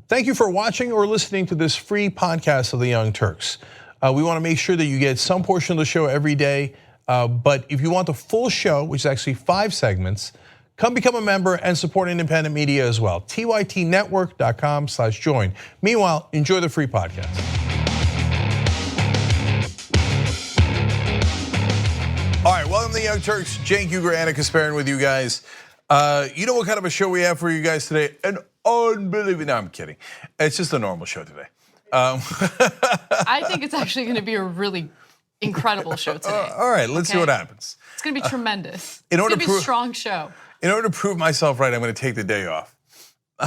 Thank you for watching or listening to this free podcast of the Young Turks. We want to make sure that you get some portion of the show every day, but if you want the full show, which is actually 5 segments, come become a member and support independent media as well. tytnetwork.com/join. Meanwhile, enjoy the free podcast. All right, welcome to the Young Turks. Cenk Uygur, Anna Kasparin with you guys. You know what kind of a show we have for you guys today? An unbelievable, no, I'm kidding. It's just a normal show today. I think it's actually going to be a really incredible show today. All right, let's see what happens. It's going to be tremendous. It's going to be a strong show. In order to prove myself right, I'm going to take the day off.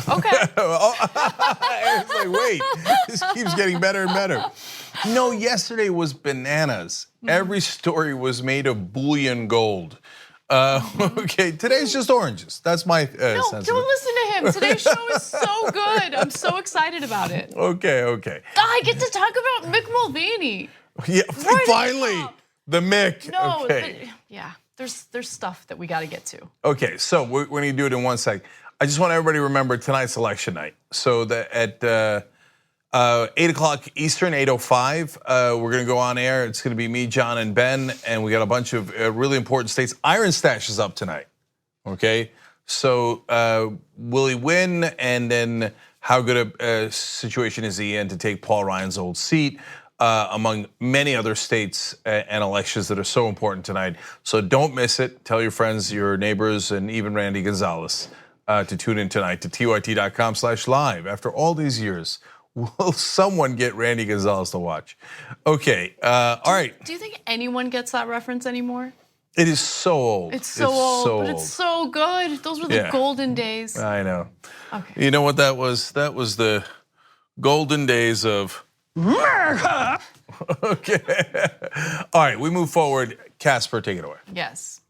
Okay. It's like, wait, this keeps getting better and better. No, yesterday was bananas. Every story was made of bullion gold. Okay, today's just oranges. That's my sense. No, don't listen to him. Today's show is so good. I'm so excited about it. Okay. I get to talk about Mick Mulvaney. Yeah, finally, the Mick. No, okay. but yeah, there's stuff that we got to get to. Okay, so we're going to do it in one sec. I just want everybody to remember tonight's election night. So that at 8 o'clock Eastern, 8:05, we're going to go on air. It's going to be me, John, and Ben, and we got a bunch of really important states. Iron Stash is up tonight. Okay, so will he win? And then how good a situation is he in to take Paul Ryan's old seat? Among many other states and elections that are so important tonight. So don't miss it. Tell your friends, your neighbors, and even Randy Gonzalez to tune in tonight to tyt.com/live. After all these years, will someone get Randy Gonzalez to watch? Okay, all right. Do you think anyone gets that reference anymore? It is so old. It's so old, but it's so good. Those were the golden days. I know. Okay. You know what that was? That was the golden days of America. Okay. All right, we move forward. Casper, take it away. Yes.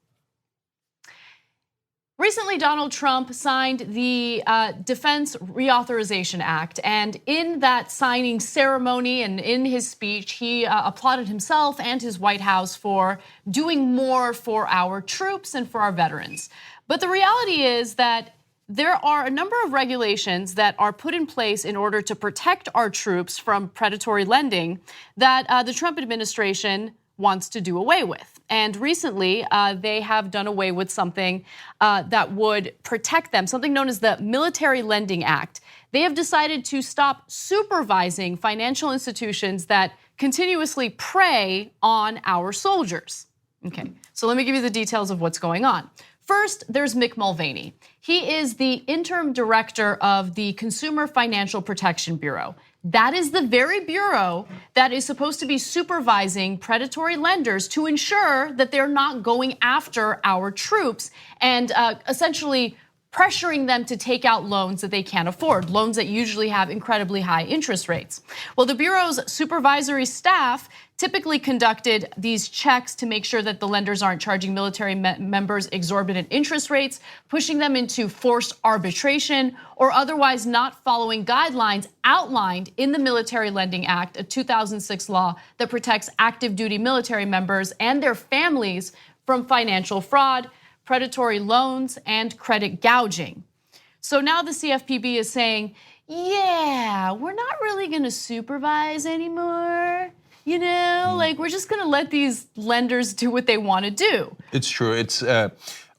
Recently, Donald Trump signed the Defense Reauthorization Act, and in that signing ceremony and in his speech, he applauded himself and his White House for doing more for our troops and for our veterans. But the reality is that there are a number of regulations that are put in place in order to protect our troops from predatory lending that the Trump administration wants to do away with. And recently, they have done away with something that would protect them, something known as the Military Lending Act. They have decided to stop supervising financial institutions that continuously prey on our soldiers. Okay, so let me give you the details of what's going on. First, there's Mick Mulvaney. He is the interim director of the Consumer Financial Protection Bureau. That is the very bureau that is supposed to be supervising predatory lenders to ensure that they're not going after our troops and essentially pressuring them to take out loans that they can't afford, loans that usually have incredibly high interest rates. Well, the Bureau's supervisory staff typically conducted these checks to make sure that the lenders aren't charging military members exorbitant interest rates, pushing them into forced arbitration, or otherwise not following guidelines outlined in the Military Lending Act, a 2006 law that protects active duty military members and their families from financial fraud, predatory loans, and credit gouging. So now the CFPB is saying, yeah, we're not really gonna supervise anymore. You know, like we're just gonna let these lenders do what they wanna do. It's true, it's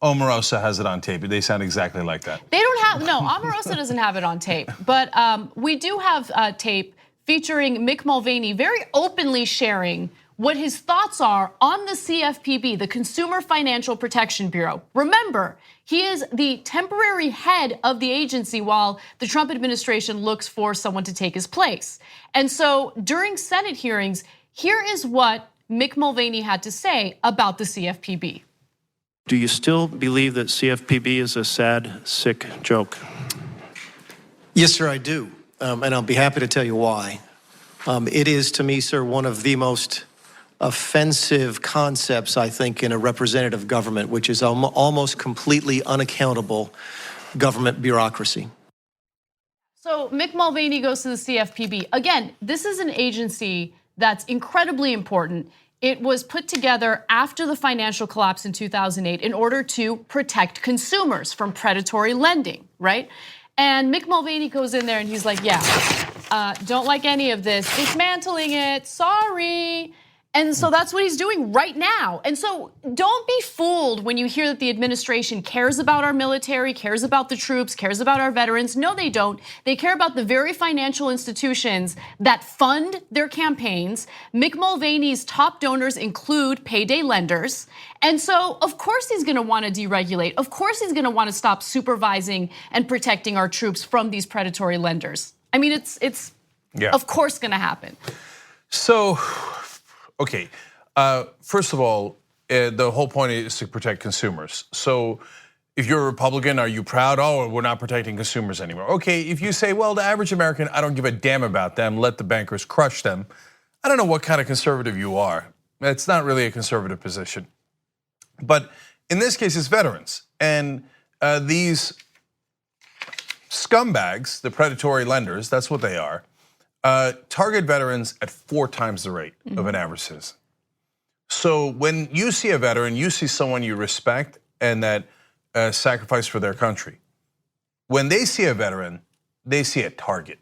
Omarosa has it on tape. They sound exactly like that. They don't have, no, Omarosa doesn't have it on tape, but we do have tape featuring Mick Mulvaney very openly sharing what his thoughts are on the CFPB, the Consumer Financial Protection Bureau. Remember, he is the temporary head of the agency while the Trump administration looks for someone to take his place. And so during Senate hearings, here is what Mick Mulvaney had to say about the CFPB. Do you still believe that CFPB is a sad, sick joke? Yes, sir, I do. And I'll be happy to tell you why. It is, to me, sir, one of the most offensive concepts, I think, in a representative government, which is almost completely unaccountable government bureaucracy. So Mick Mulvaney goes to the CFPB. Again, this is an agency that's incredibly important. It was put together after the financial collapse in 2008 in order to protect consumers from predatory lending, right? And Mick Mulvaney goes in there and he's like, yeah, don't like any of this, dismantling it, sorry. And so that's what he's doing right now. And so don't be fooled when you hear that the administration cares about our military, cares about the troops, cares about our veterans. No, they don't. They care about the very financial institutions that fund their campaigns. Mick Mulvaney's top donors include payday lenders. And so, of course, he's gonna wanna deregulate. Of course, he's gonna wanna stop supervising and protecting our troops from these predatory lenders. I mean, it's of course gonna happen. So, okay, first of all, the whole point is to protect consumers. So if you're a Republican, are you proud? Oh, we're not protecting consumers anymore. Okay, if you say, well, the average American, I don't give a damn about them, let the bankers crush them. I don't know what kind of conservative you are. It's not really a conservative position. But in this case, it's veterans. And these scumbags, the predatory lenders, that's what they are, target veterans at 4 times the rate of an average citizen. So when you see a veteran, you see someone you respect and that sacrificed for their country. When they see a veteran, they see a target.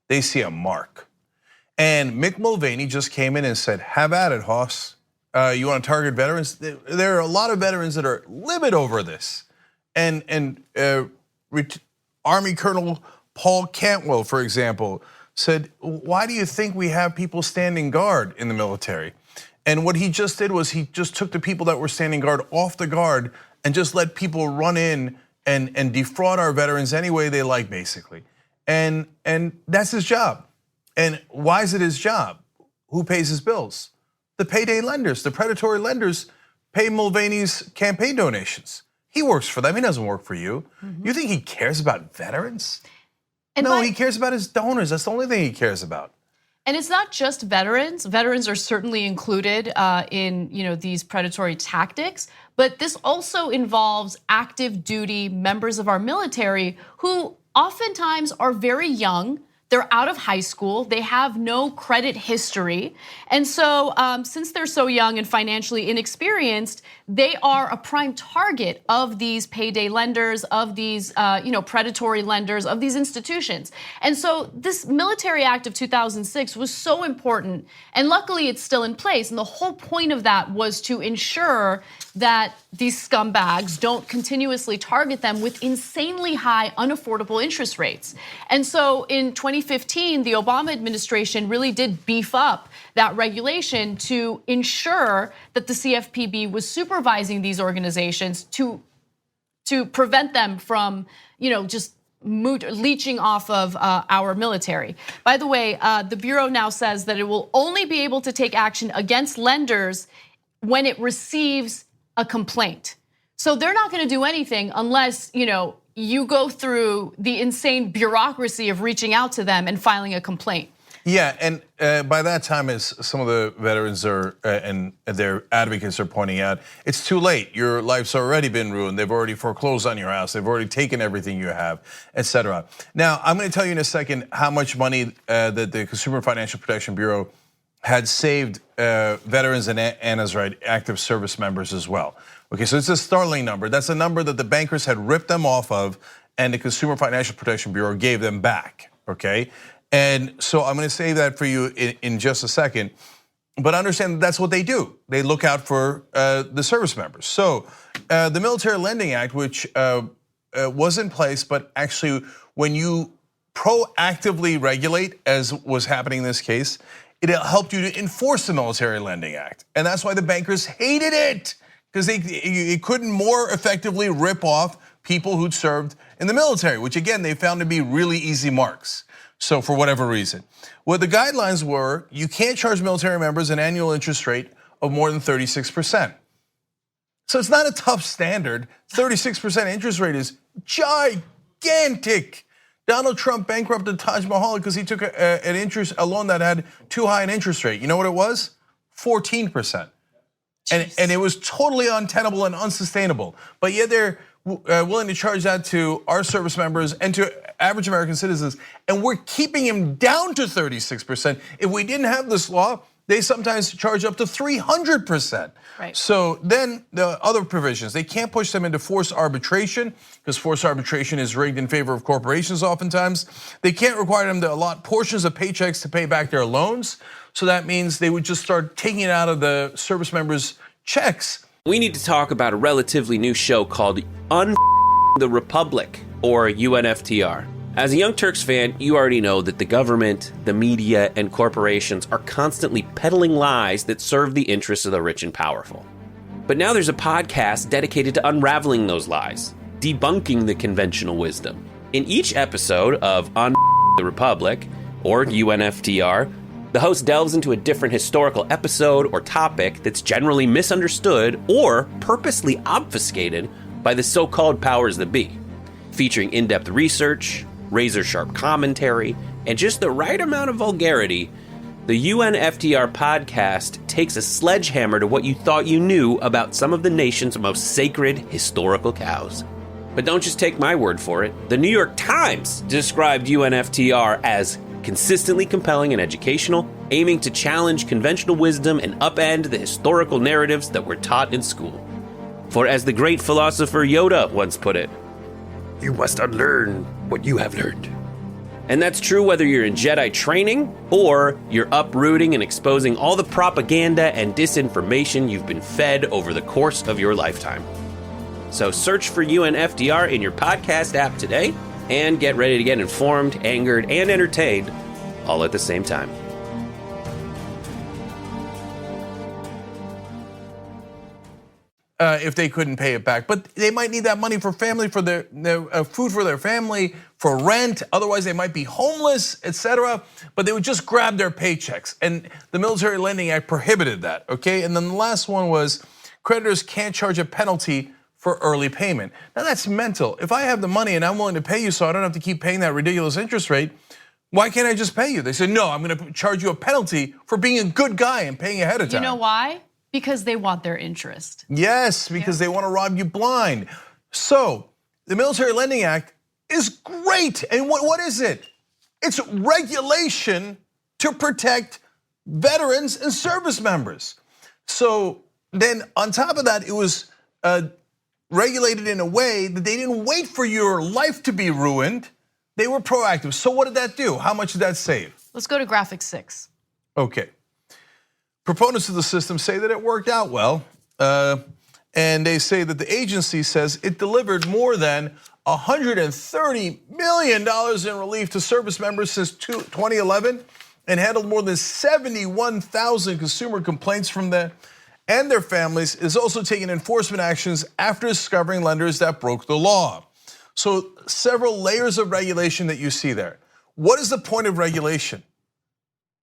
They see a mark. And Mick Mulvaney just came in and said, have at it, Hoss. You want to target veterans? There are a lot of veterans that are livid over this. And Army Colonel Paul Cantwell, for example, said, why do you think we have people standing guard in the military? And what he just did was he just took the people that were standing guard off the guard and just let people run in and defraud our veterans any way they like, basically. And that's his job. And why is it his job? Who pays his bills? The payday lenders, the predatory lenders pay Mulvaney's campaign donations. He works for them, he doesn't work for you. You think he cares about veterans? No, he cares about his donors. That's the only thing he cares about. And it's not just veterans. Veterans are certainly included in these predatory tactics, but this also involves active duty members of our military who oftentimes are very young. They're out of high school, they have no credit history. And so since they're so young and financially inexperienced, they are a prime target of these payday lenders, of these predatory lenders, of these institutions. And so this Military Act of 2006 was so important, and luckily it's still in place. And the whole point of that was to ensure that these scumbags don't continuously target them with insanely high, unaffordable interest rates. And so in 2015, the Obama administration really did beef up that regulation to ensure that the CFPB was supervising these organizations to prevent them from, just leeching off of our military. By the way, the Bureau now says that it will only be able to take action against lenders when it receives a complaint. So they're not gonna do anything unless, you go through the insane bureaucracy of reaching out to them and filing a complaint. Yeah, and by that time, as some of the veterans are and their advocates are pointing out, it's too late. Your life's already been ruined. They've already foreclosed on your house. They've already taken everything you have, et cetera. Now, I'm gonna tell you in a second how much money that the Consumer Financial Protection Bureau had saved veterans and Anna's right active service members as well. Okay, so it's a startling number. That's a number that the bankers had ripped them off of, and the Consumer Financial Protection Bureau gave them back. Okay, and so I'm going to save that for you in just a second. But understand that that's what they do. They look out for the service members. So the Military Lending Act, which was in place, but actually when you proactively regulate, as was happening in this case, it helped you to enforce the Military Lending Act. And that's why the bankers hated it, because they couldn't more effectively rip off people who'd served in the military, which again, they found to be really easy marks. So for whatever reason. What the guidelines were, you can't charge military members an annual interest rate of more than 36%. So it's not a tough standard. 36% interest rate is gigantic. Donald Trump bankrupted Taj Mahal because he took a loan that had too high an interest rate. You know what it was? 14%. And it was totally untenable and unsustainable. But yet they're willing to charge that to our service members and to average American citizens. And we're keeping him down to 36%. If we didn't have this law, they sometimes charge up to 300%. Right. So then the other provisions, they can't push them into forced arbitration because forced arbitration is rigged in favor of corporations oftentimes. They can't require them to allot portions of paychecks to pay back their loans. So that means they would just start taking it out of the service members' checks. We need to talk about a relatively new show called the Republic, or UNFTR. As a Young Turks fan, you already know that the government, the media, and corporations are constantly peddling lies that serve the interests of the rich and powerful. But now there's a podcast dedicated to unraveling those lies, debunking the conventional wisdom. In each episode of the Republic, or UNFTR, the host delves into a different historical episode or topic that's generally misunderstood or purposely obfuscated by the so-called powers that be, featuring in-depth research, razor-sharp commentary, and just the right amount of vulgarity. The UNFTR podcast takes a sledgehammer to what you thought you knew about some of the nation's most sacred historical cows. But don't just take my word for it. The New York Times described UNFTR as consistently compelling and educational, aiming to challenge conventional wisdom and upend the historical narratives that were taught in school. For as the great philosopher Yoda once put it, "You must unlearn what you have learned." And that's true whether you're in Jedi training or you're uprooting and exposing all the propaganda and disinformation you've been fed over the course of your lifetime. So search for UNFTR in your podcast app today and get ready to get informed, angered, and entertained all at the same time. If they couldn't pay it back, but they might need that money for family, for their food for their family, for rent. Otherwise, they might be homeless, etc. But they would just grab their paychecks, and the Military Lending Act prohibited that. Okay, and then the last one was creditors can't charge a penalty for early payment. Now that's mental. If I have the money and I'm willing to pay you, so I don't have to keep paying that ridiculous interest rate, why can't I just pay you? They said, no, I'm going to charge you a penalty for being a good guy and paying ahead of time. You know why? Because they want their interest. Yes, because they want to rob you blind. So the Military Lending Act is great. And what is it? It's regulation to protect veterans and service members. So then on top of that, it was regulated in a way that they didn't wait for your life to be ruined. They were proactive. So what did that do? How much did that save? Let's go to graphic 6. Okay. Proponents of the system say that it worked out well, and they say that the agency says it delivered more than $130 million in relief to service members since 2011 and handled more than 71,000 consumer complaints from them and their families. Is also taking enforcement actions after discovering lenders that broke the law. So several layers of regulation that you see there. What is the point of regulation?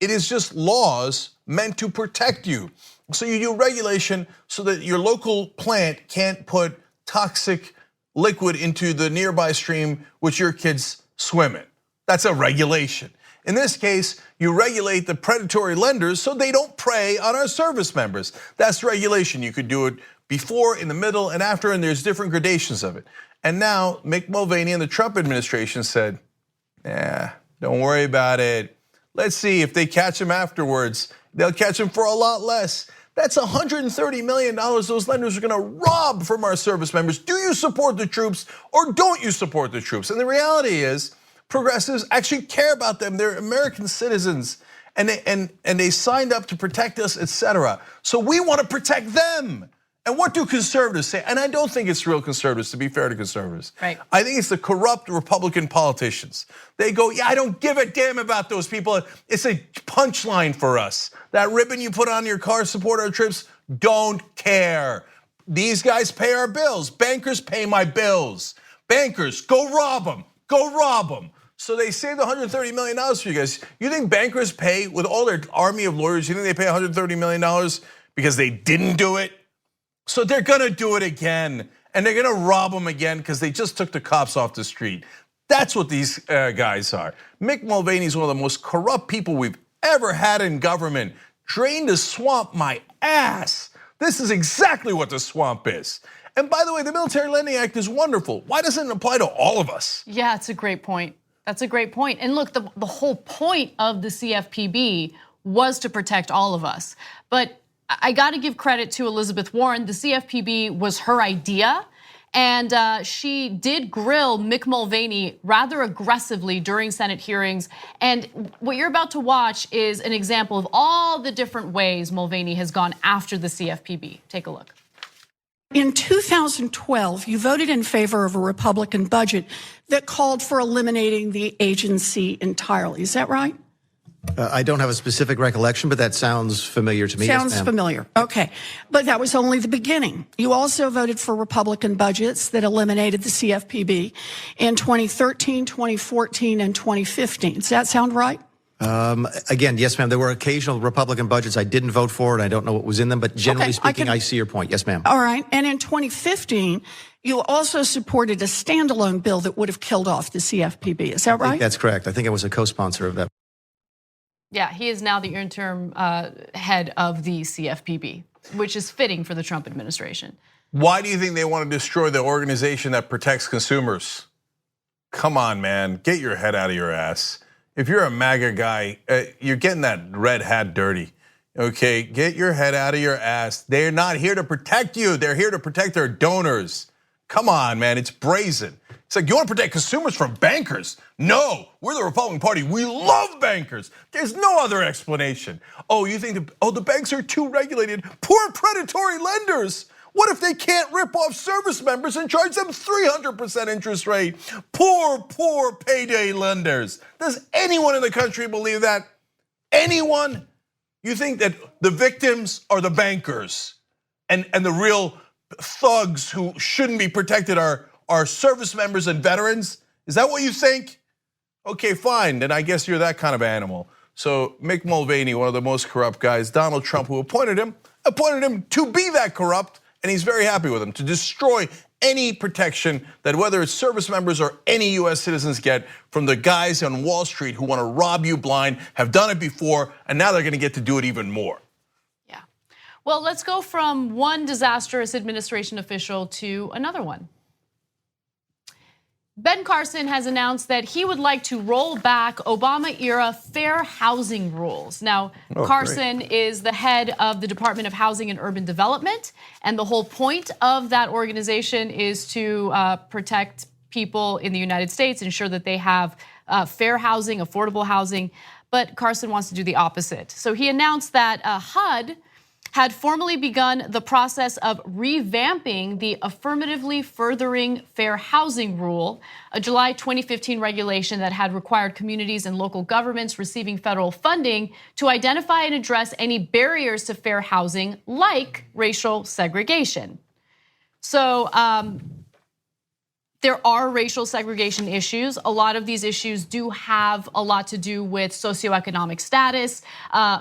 It is just laws meant to protect you. So you do regulation so that your local plant can't put toxic liquid into the nearby stream which your kids swim in. That's a regulation. In this case, you regulate the predatory lenders so they don't prey on our service members. That's regulation. You could do it before, in the middle, and after, and there's different gradations of it. And now Mick Mulvaney and the Trump administration said, don't worry about it. Let's see if they catch him afterwards. They'll catch him for a lot less. That's $130 million those lenders are gonna rob from our service members. Do you support the troops or don't you support the troops? And the reality is, progressives actually care about them. They're American citizens, and they signed up to protect us, etc. So we want to protect them. And what do conservatives say? And I don't think it's real conservatives, to be fair to conservatives. Right. I think it's the corrupt Republican politicians. They go, yeah, I don't give a damn about those people. It's a punchline for us. That ribbon you put on your car, support our troops, don't care. These guys pay our bills. Bankers pay my bills. Bankers, go rob them, go rob them. So they saved $130 million for you guys. You think bankers pay, with all their army of lawyers, you think they pay $130 million because they didn't do it? So they're gonna do it again, and they're gonna rob them again because they just took the cops off the street. That's what these guys are. Mick Mulvaney is one of the most corrupt people we've ever had in government. Drained the swamp my ass. This is exactly what the swamp is. And by the way, the Military Lending Act is wonderful. Why doesn't it apply to all of us? Yeah, it's a great point. That's a great point. And look, the whole point of the CFPB was to protect all of us. But I got to give credit to Elizabeth Warren. The CFPB was her idea. And she did grill Mick Mulvaney rather aggressively during Senate hearings. And what you're about to watch is an example of all the different ways Mulvaney has gone after the CFPB. Take a look. In 2012, you voted in favor of a Republican budget that called for eliminating the agency entirely. Is that right? I don't have a specific recollection, but that sounds familiar to me. Sounds yes, familiar. Okay. But that was only the beginning. You also voted for Republican budgets that eliminated the CFPB in 2013, 2014, and 2015. Does that sound right? Again, yes, ma'am. There were occasional Republican budgets I didn't vote for, and I don't know what was in them. But generally speaking, I see your point. Yes, ma'am. All right. And in 2015, you also supported a standalone bill that would have killed off the CFPB. Is that right? That's correct. I think I was a co-sponsor of that. Yeah, he is now the interim head of the CFPB, which is fitting for the Trump administration. Why do you think they want to destroy the organization that protects consumers? Come on, man, get your head out of your ass. If you're a MAGA guy, you're getting that red hat dirty. Okay, get your head out of your ass. They're not here to protect you. They're here to protect their donors. Come on, man, it's brazen. It's like, you want to protect consumers from bankers? No, we're the Republican Party. We love bankers. There's no other explanation. Oh, you think, the banks are too regulated. Poor predatory lenders. What if they can't rip off service members and charge them 300% interest rate? Poor payday lenders. Does anyone in the country believe that? Anyone? You think that the victims are the bankers and the real thugs who shouldn't be protected are service members and veterans? Is that what you think? Okay, fine, then I guess you're that kind of animal. So Mick Mulvaney, one of the most corrupt guys, Donald Trump, who appointed him to be that corrupt, and he's very happy with him, to destroy any protection that whether it's service members or any US citizens get from the guys on Wall Street who want to rob you blind, have done it before, and now they're gonna get to do it even more. Yeah, well, let's go from one disastrous administration official to another one. Ben Carson has announced that he would like to roll back Obama-era fair housing rules. Now, Carson is the head of the Department of Housing and Urban Development, and the whole point of that organization is to protect people in the United States, ensure that they have fair housing, affordable housing, but Carson wants to do the opposite. So he announced that HUD had formally begun the process of revamping the Affirmatively Furthering Fair Housing Rule, a July 2015 regulation that had required communities and local governments receiving federal funding to identify and address any barriers to fair housing, like racial segregation. So there are racial segregation issues. A lot of these issues do have a lot to do with socioeconomic status.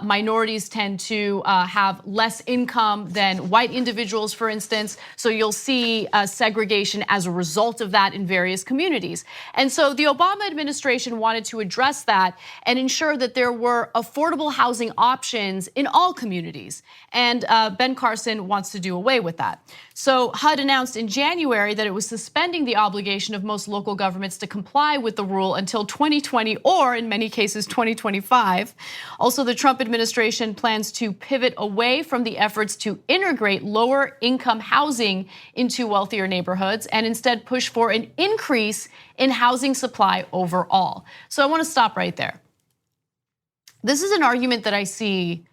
Minorities tend to have less income than white individuals, for instance. So you'll see segregation as a result of that in various communities. And so the Obama administration wanted to address that and ensure that there were affordable housing options in all communities. And Ben Carson wants to do away with that. So HUD announced in January that it was suspending the obligation of most local governments to comply with the rule until 2020 or in many cases 2025. Also, the Trump administration plans to pivot away from the efforts to integrate lower income housing into wealthier neighborhoods and instead push for an increase in housing supply overall. So I want to stop right there. This is an argument that I see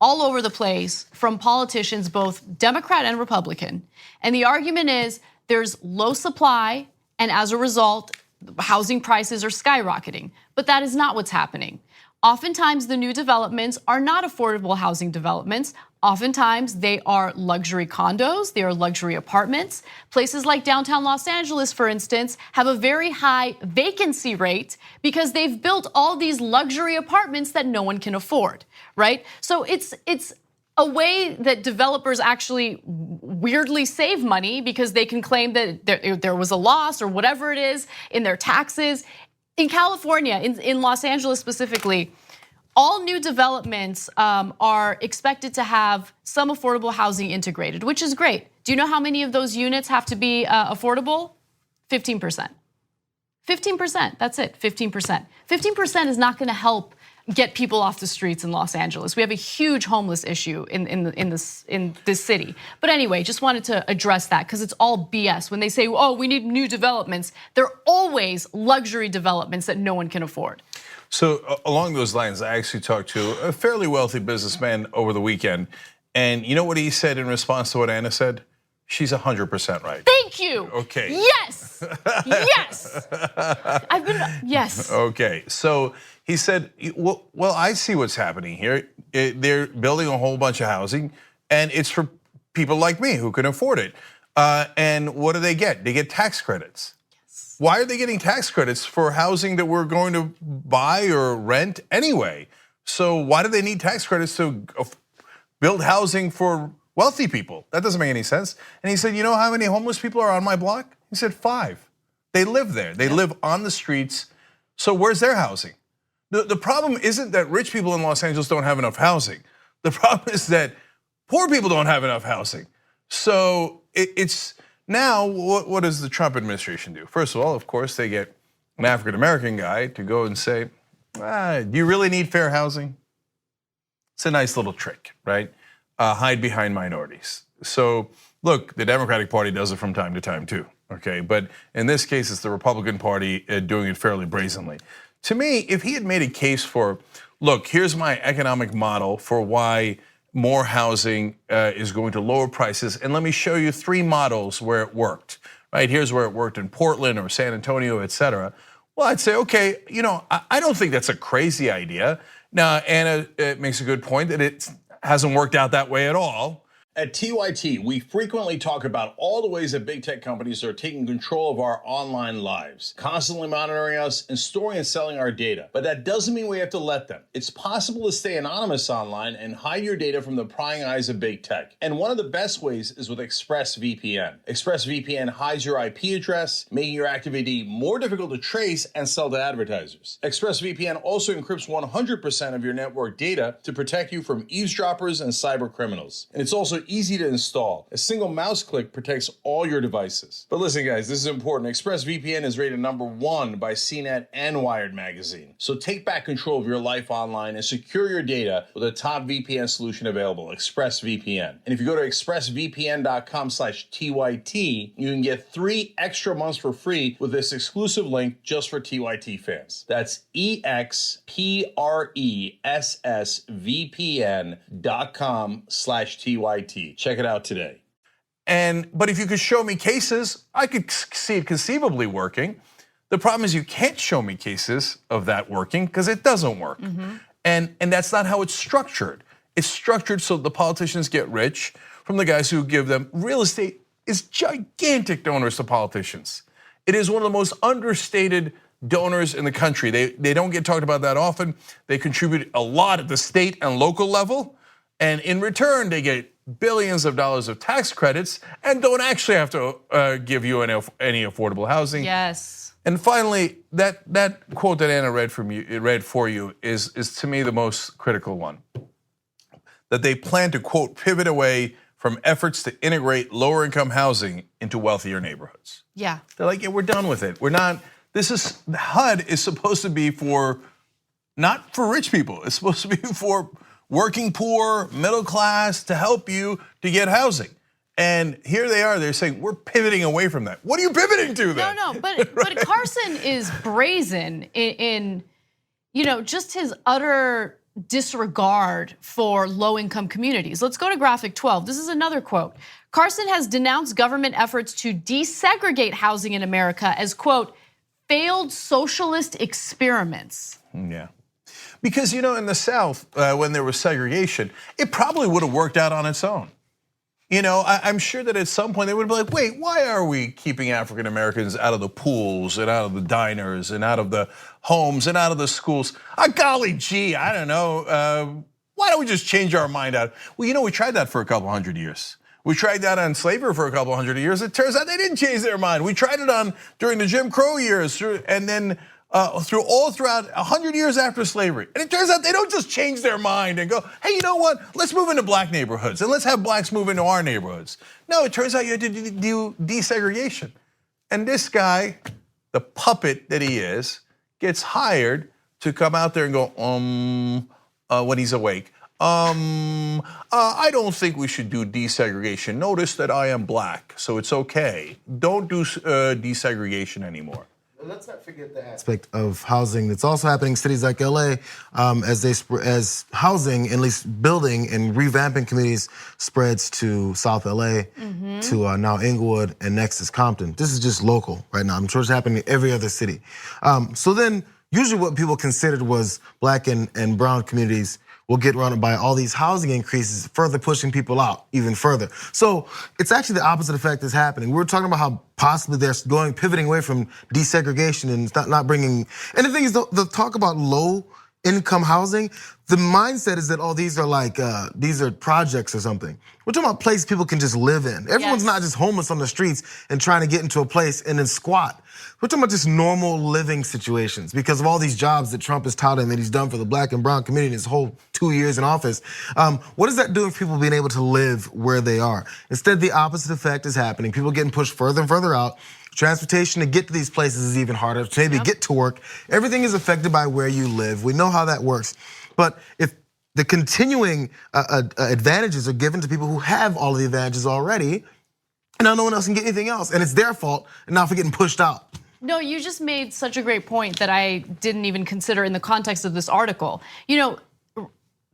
all over the place from politicians, both Democrat and Republican. And the argument is there's low supply, and as a result, housing prices are skyrocketing. But that is not what's happening. Oftentimes, the new developments are not affordable housing developments. Oftentimes, they are luxury condos, they are luxury apartments. Places like downtown Los Angeles, for instance, have a very high vacancy rate because they've built all these luxury apartments that no one can afford, right? So it's a way that developers actually weirdly save money because they can claim that there was a loss or whatever it is in their taxes. In California, in Los Angeles specifically, all new developments are expected to have some affordable housing integrated, which is great. Do you know how many of those units have to be affordable? 15%. 15%, that's it, 15%. 15% is not gonna help get people off the streets in Los Angeles. We have a huge homeless issue in this city. But anyway, just wanted to address that because it's all BS. When they say, oh, we need new developments, they're always luxury developments that no one can afford. So along those lines, I actually talked to a fairly wealthy businessman over the weekend. And you know what he said in response to what Anna said? She's 100% right. Thank you. Okay. Yes. Yes. Yes. Okay. So he said, well, I see what's happening here. They're building a whole bunch of housing, and it's for people like me who can afford it. And what do? They get tax credits. Yes. Why are they getting tax credits for housing that we're going to buy or rent anyway? So why do they need tax credits to build housing for wealthy people? That doesn't make any sense. And he said, you know how many homeless people are on my block? He said 5. They live there. They live on the streets. So where's their housing? The problem isn't that rich people in Los Angeles don't have enough housing. The problem is that poor people don't have enough housing. So it's now, what does the Trump administration do? First of all, of course, they get an African-American guy to go and say, do you really need fair housing? It's a nice little trick, right? Hide behind minorities. So look, the Democratic Party does it from time to time too, okay? But in this case, it's the Republican Party doing it fairly brazenly. To me, if he had made a case for, look, here's my economic model for why more housing is going to lower prices, and let me show you 3 models where it worked, right? Here's where it worked in Portland or San Antonio, et cetera. Well, I'd say, okay, I don't think that's a crazy idea. Now, Anna makes a good point that it hasn't worked out that way at all. At TYT, we frequently talk about all the ways that big tech companies are taking control of our online lives, constantly monitoring us and storing and selling our data. But that doesn't mean we have to let them. It's possible to stay anonymous online and hide your data from the prying eyes of big tech. And one of the best ways is with ExpressVPN. ExpressVPN hides your IP address, making your active ID more difficult to trace and sell to advertisers. ExpressVPN also encrypts 100% of your network data to protect you from eavesdroppers and cyber criminals. And it's also easy to install. A single mouse click protects all your devices. But listen, guys, this is important. ExpressVPN is rated #1 by CNET and Wired magazine. So take back control of your life online and secure your data with a top VPN solution available, ExpressVPN. And if you go to expressvpn.com/TYT, you can get 3 extra months for free with this exclusive link just for TYT fans. That's expressvpn.com/TYT. Check it out today. But if you could show me cases, I could see it conceivably working. The problem is you can't show me cases of that working because it doesn't work. And that's not how it's structured. It's structured so the politicians get rich from the guys who give them. Real estate is gigantic donors to politicians. It is one of the most understated donors in the country. They don't get talked about that often. They contribute a lot at the state and local level. And in return, they get billions of dollars of tax credits and don't actually have to give you any affordable housing. Yes. And finally, that quote that Anna read for you is to me the most critical one. That they plan to, quote, pivot away from efforts to integrate lower income housing into wealthier neighborhoods. Yeah. They're like, yeah, we're done with it. We're not, HUD is supposed to be not for rich people. It's supposed to be for working poor, middle class, to help you to get housing. And here they are, they're saying, we're pivoting away from that. What are you pivoting to then? No, but Carson is brazen in just his utter disregard for low-income communities. Let's go to graphic 12. This is another quote. Carson has denounced government efforts to desegregate housing in America as, quote, failed socialist experiments. Yeah. Because, in the South, when there was segregation, it probably would have worked out on its own. I'm sure that at some point they would be like, wait, why are we keeping African Americans out of the pools and out of the diners and out of the homes and out of the schools? Golly gee, I don't know. Why don't we just change our mind out? Well, we tried that for a couple hundred years. We tried that on slavery for a couple hundred years. It turns out they didn't change their mind. We tried it during the Jim Crow years and then throughout 100 years after slavery. And it turns out they don't just change their mind and go, hey, you know what? Let's move into black neighborhoods and let's have blacks move into our neighborhoods. No, it turns out you had to do desegregation. And this guy the puppet that he is, gets hired to come out there and go, when he's awake. I don't think we should do desegregation. Notice that I am black, so it's okay. Don't do desegregation anymore. Let's not forget the aspect of housing that's also happening in cities like LA, as housing, at least building and revamping communities, spreads to South LA, to now Inglewood, and next is Compton. This is just local right now. I'm sure it's happening in every other city. So then, usually what people considered was black and brown communities will get run by all these housing increases, further pushing people out even further. So it's actually the opposite effect that's happening. We're talking about how possibly they're pivoting away from desegregation and not bringing, and the thing is, the talk about low income housing, the mindset is that, oh, these are projects or something. We're talking about places people can just live in. Everyone's not just homeless on the streets and trying to get into a place and then squat. We're talking about just normal living situations because of all these jobs that Trump is touting that he's done for the black and brown community in his whole 2 years in office. What is that doing for people being able to live where they are? Instead, the opposite effect is happening. People getting pushed further and further out. Transportation to get to these places is even harder. To maybe get to work. Everything is affected by where you live. We know how that works. But if the continuing advantages are given to people who have all of the advantages already, and now no one else can get anything else, and it's their fault, and now for getting pushed out. No, you just made such a great point that I didn't even consider in the context of this article.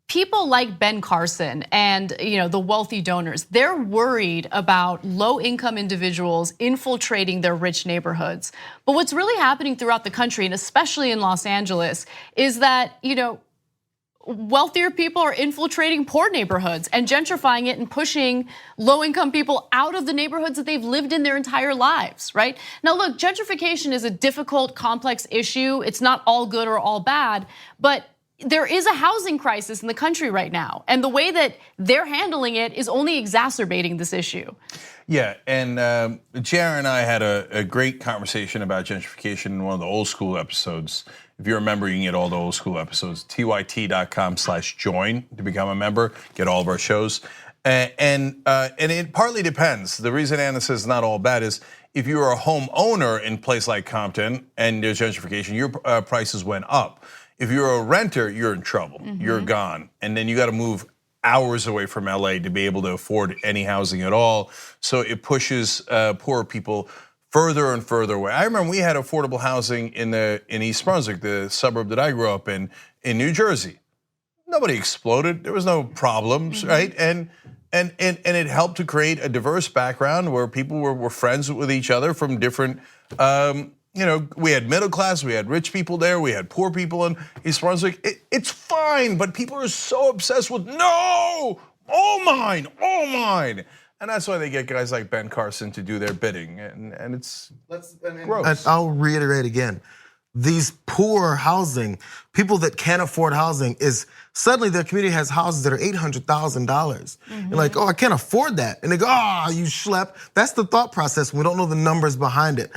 People like Ben Carson and the wealthy donors, they're worried about low-income individuals infiltrating their rich neighborhoods. But what's really happening throughout the country, and especially in Los Angeles, is that wealthier people are infiltrating poor neighborhoods and gentrifying it and pushing low-income people out of the neighborhoods that they've lived in their entire lives, right? Now look, gentrification is a difficult, complex issue. It's not all good or all bad, but there is a housing crisis in the country right now. And the way that they're handling it is only exacerbating this issue. Yeah, and JR and I had a great conversation about gentrification in one of the old school episodes. If you remember, you can get all the old school episodes, tyt.com/join to become a member, get all of our shows. And it partly depends. The reason Anna says not all bad is if you're a homeowner in a place like Compton and there's gentrification, your prices went up. If you're a renter, you're in trouble. You're gone. And then you got to move hours away from LA to be able to afford any housing at all. So it pushes poor people further and further away. I remember we had affordable housing in East Brunswick, the suburb that I grew up in New Jersey. Nobody exploded. There was no problems, right? And it helped to create a diverse background where people were friends with each other from different. We had middle class, we had rich people there, we had poor people in East Brunswick. It's fine, but people are so obsessed with no, all mine, all mine. And that's why they get guys like Ben Carson to do their bidding, and it's gross. And I'll reiterate again, these poor housing, people that can't afford housing, is suddenly their community has houses that are $800,000. You're like, oh, I can't afford that. And they go, oh, you schlep. That's the thought process. We don't know the numbers behind it.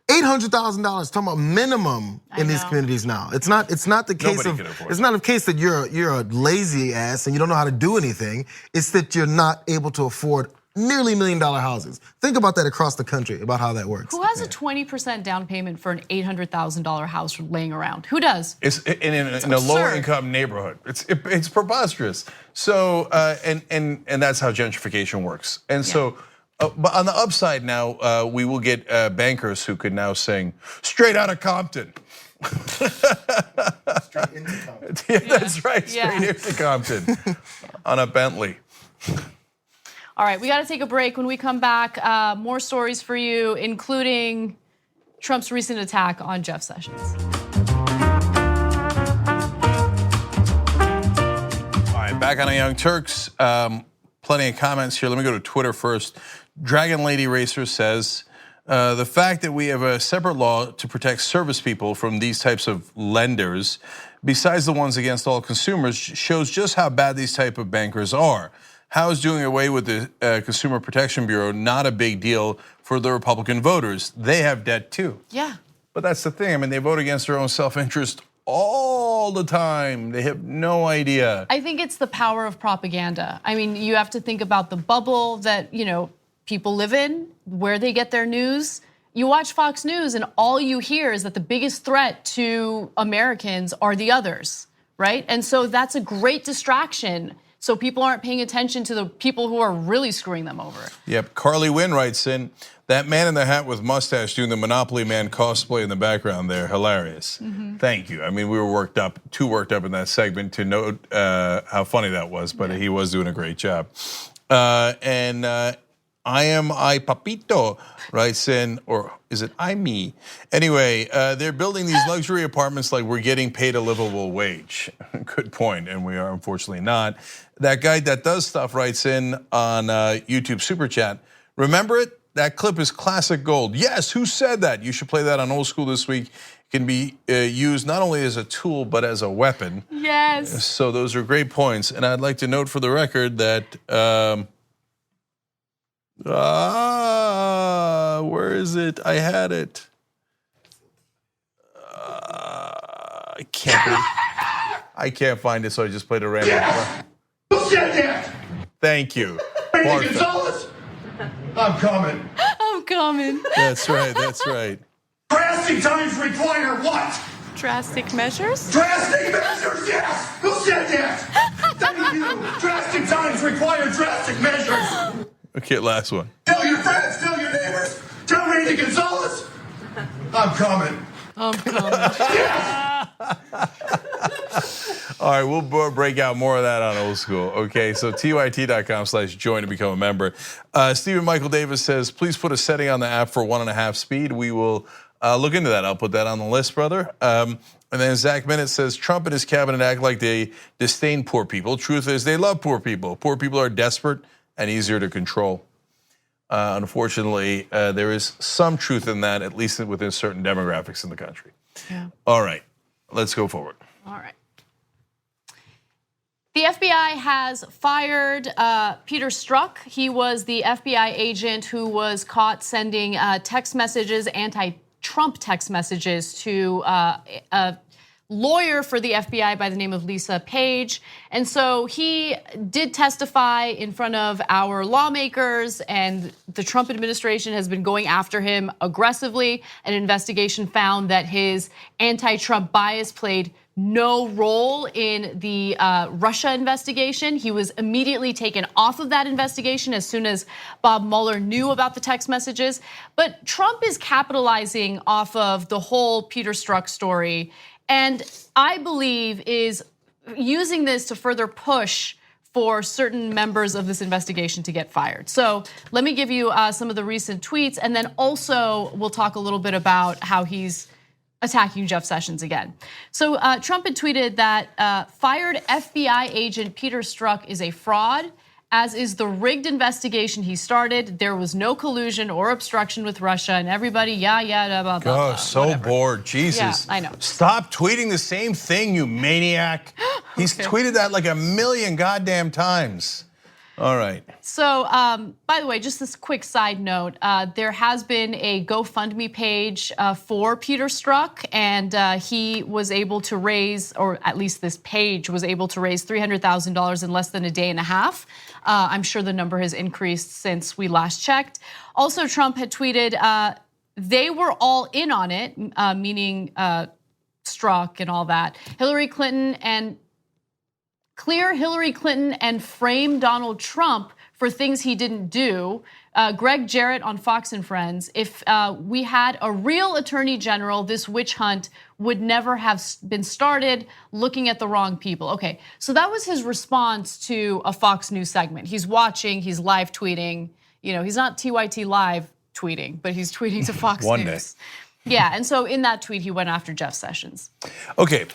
$800,000, talking about minimum in these communities now. It's not the case it's not a case that you're a lazy ass and you don't know how to do anything. It's that you're not able to afford nearly $1 million houses. Think about that across the country, about how that works. Who has a 20% down payment for an $800,000 house laying around? Who does? It's in a lower income neighborhood. It's preposterous. So and that's how gentrification works. And so, but on the upside now, we will get bankers who could now sing "Straight Outta Compton." Straight into Compton. Yeah, that's right. Straight into Compton on a Bentley. All right, we got to take a break. When we come back, more stories for you, including Trump's recent attack on Jeff Sessions. All right, back on the Young Turks. Plenty of comments here. Let me go to Twitter first. Dragon Lady Racer says, the fact that we have a separate law to protect service people from these types of lenders, besides the ones against all consumers, shows just how bad these type of bankers are. How is doing away with the Consumer Protection Bureau not a big deal for the Republican voters? They have debt too. Yeah. But that's the thing. I mean, they vote against their own self-interest all the time. They have no idea. I think it's the power of propaganda. I mean, you have to think about the bubble that, people live in, where they get their news. you watch Fox News and all you hear is that the biggest threat to Americans are the others, right? And so that's a great distraction. So people aren't paying attention to the people who are really screwing them over. Yep, Carly Wynn writes in, that man in the hat with mustache doing the Monopoly Man cosplay in the background there, hilarious. Thank you. I mean, we were too worked up in that segment to note how funny that was, but he was doing a great job. I am I Papito writes in, or is it I me? Anyway, they're building these luxury apartments like we're getting paid a livable wage. Good point, and we are unfortunately not. That guy that does stuff writes in on YouTube Super Chat. Remember it? That clip is classic gold. Yes, who said that? You should play that on Old School this week. It can be used not only as a tool, but as a weapon. Yes. So those are great points. And I'd like to note for the record that, where is it? I had it. I can't find it, so I just played a random. Yes! Who said that? Thank you. Gonzalez? I'm coming. I'm coming. That's right, that's right. Drastic times require what? Drastic measures? Drastic measures, yes! Who said that? Thank you. Drastic times require drastic measures. Okay, last one. Tell your friends, tell your neighbors. Tell Randy Gonzalez. I'm coming. I'm coming. Yes! All right, we'll break out more of that on Old School. Okay, so tyt.com/join to become a member. Stephen Michael Davis says, please put a setting on the app for 1.5 speed. We will look into that. I'll put that on the list, brother. And then Zach Minute says, Trump and his cabinet act like they disdain poor people. Truth is, they love poor people. Poor people are desperate and easier to control. Unfortunately, there is some truth in that, at least within certain demographics in the country. Yeah. All right, let's go forward. All right. The FBI has fired Peter Strzok. He was the FBI agent who was caught sending text messages, anti-Trump text messages to a lawyer for the FBI by the name of Lisa Page. And so he did testify in front of our lawmakers, and the Trump administration has been going after him aggressively. An investigation found that his anti-Trump bias played no role in the Russia investigation. He was immediately taken off of that investigation as soon as Bob Mueller knew about the text messages. But Trump is capitalizing off of the whole Peter Strzok story, and I believe is using this to further push for certain members of this investigation to get fired. So let me give you some of the recent tweets, and then also we'll talk a little bit about how he's attacking Jeff Sessions again. So Trump had tweeted that fired FBI agent Peter Strzok is a fraud, as is the rigged investigation he started. There was no collusion or obstruction with Russia, and everybody, blah, blah, blah. Oh, so whatever. bored, Jesus. Yeah, I know. Stop tweeting the same thing, you maniac. He's tweeted that like 1,000,000 goddamn times. All right. So, by the way, just this quick side note, there has been a GoFundMe page for Peter Strzok, and he was able to raise, or at least this page was able to raise $300,000 in less than a day and a half. I'm sure the number has increased since we last checked. Also, Trump had tweeted, they were all in on it, meaning Strzok and all that. Clear Hillary Clinton and frame Donald Trump for things he didn't do. Greg Jarrett on Fox and Friends, if we had a real attorney general, this witch hunt would never have been started looking at the wrong people. Okay, so that was his response to a Fox News segment. He's watching, he's live tweeting. You know, he's not TYT live tweeting, but he's tweeting to Fox One News. Yeah, and so in that tweet, he went after Jeff Sessions. Okay,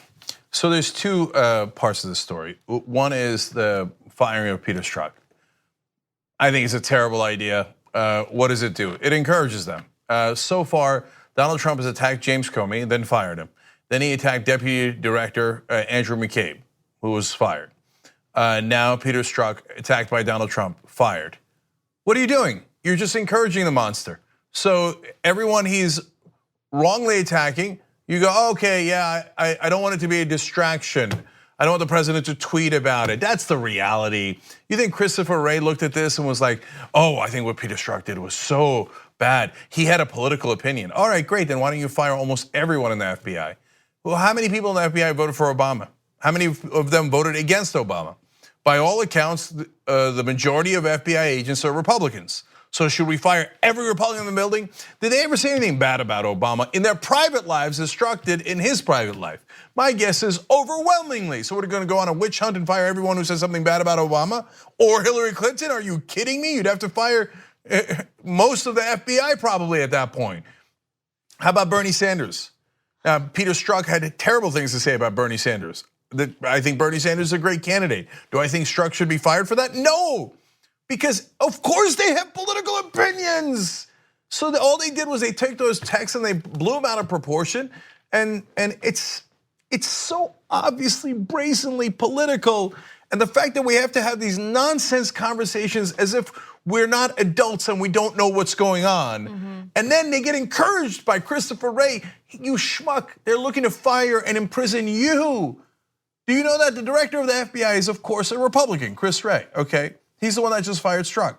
so there's two parts of the story. One is the firing of Peter Strzok. I think it's a terrible idea. What does it do? It encourages them. So far, Donald Trump has attacked James Comey, then fired him. Then he attacked Deputy Director Andrew McCabe, who was fired. Now Peter Strzok, attacked by Donald Trump, fired. What are you doing? You're just encouraging the monster. So everyone he's wrongly attacking, you go, okay, yeah, I don't want it to be a distraction. I don't want the president to tweet about it. That's the reality. You think Christopher Wray looked at this and was like, oh, I think what Peter Strzok did was so bad. He had a political opinion. All right, great. Then why don't you fire almost everyone in the FBI? Well, how many people in the FBI voted for Obama? How many of them voted against Obama? By all accounts, the majority of FBI agents are Republicans. So should we fire every Republican in the building? Did they ever say anything bad about Obama in their private lives as Strzok did in his private life? My guess is overwhelmingly. So we're gonna go on a witch hunt and fire everyone who says something bad about Obama or Hillary Clinton? Are you kidding me? You'd have to fire most of the FBI probably at that point. How about Bernie Sanders? Peter Strzok had terrible things to say about Bernie Sanders. I think Bernie Sanders is a great candidate. Do I think Strzok should be fired for that? No. Because of course they have political opinions. So all they did was they took those texts and they blew them out of proportion. And it's so obviously brazenly political. And the fact that we have to have these nonsense conversations as if we're not adults and we don't know what's going on. And then they get encouraged by Christopher Wray. You schmuck, they're looking to fire and imprison you. Do you know that the director of the FBI is of course a Republican, Chris Wray, okay? He's the one that just fired Strzok.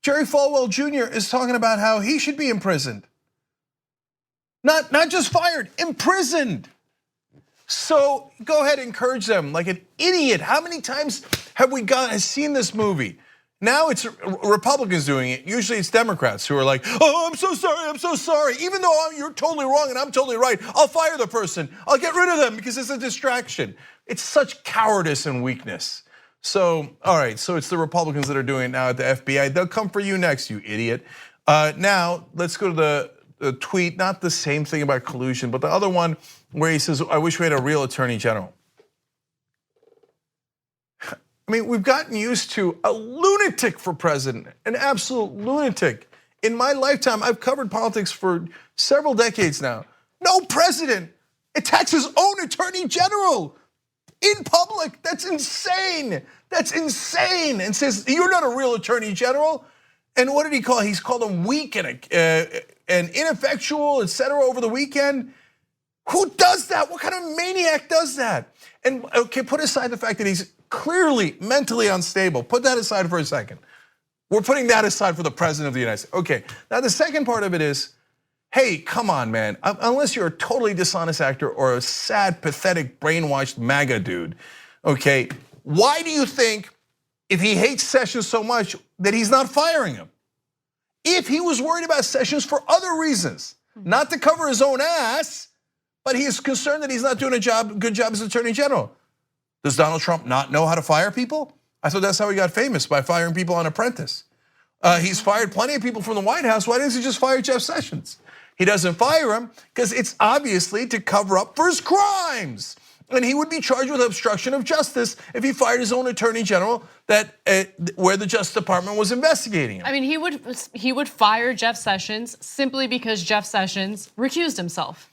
Jerry Falwell Jr. is talking about how he should be imprisoned. Not just fired, imprisoned. So go ahead and encourage them like an idiot. How many times have we seen this movie? Now it's Republicans doing it. Usually it's Democrats who are like, oh, I'm so sorry. Even though you're totally wrong and I'm totally right, I'll fire the person. I'll get rid of them because it's a distraction. It's such cowardice and weakness. So, all right, so it's the Republicans that are doing it now at the FBI. They'll come for you next, you idiot. Now, let's go to the tweet, not the same thing about collusion, but the other one where he says, I wish we had a real attorney general. I mean, we've gotten used to a lunatic for president, an absolute lunatic. In my lifetime, I've covered politics for several decades now. No president attacks his own attorney general in public. That's insane. That's insane. And says, you're not a real attorney general. And what did he call? He's called him weak and ineffectual, etc. over the weekend. Who does that? What kind of maniac does that? And okay, put aside the fact that he's clearly mentally unstable. Put that aside for a second. We're putting that aside for the president of the United States. Okay, now the second part of it is, hey, come on, man. Unless you're a totally dishonest actor or a sad, pathetic, brainwashed MAGA dude, okay, why do you think if he hates Sessions so much that he's not firing him? If he was worried about Sessions for other reasons, not to cover his own ass, but he is concerned that he's not doing a good job as Attorney General. Does Donald Trump not know how to fire people? I thought that's how he got famous, by firing people on Apprentice. He's fired plenty of people from the White House. Why doesn't he just fire Jeff Sessions? He doesn't fire him because it's obviously to cover up for his crimes. And he would be charged with obstruction of justice if he fired his own attorney general where the Justice Department was investigating him. I mean, he would fire Jeff Sessions simply because Jeff Sessions recused himself.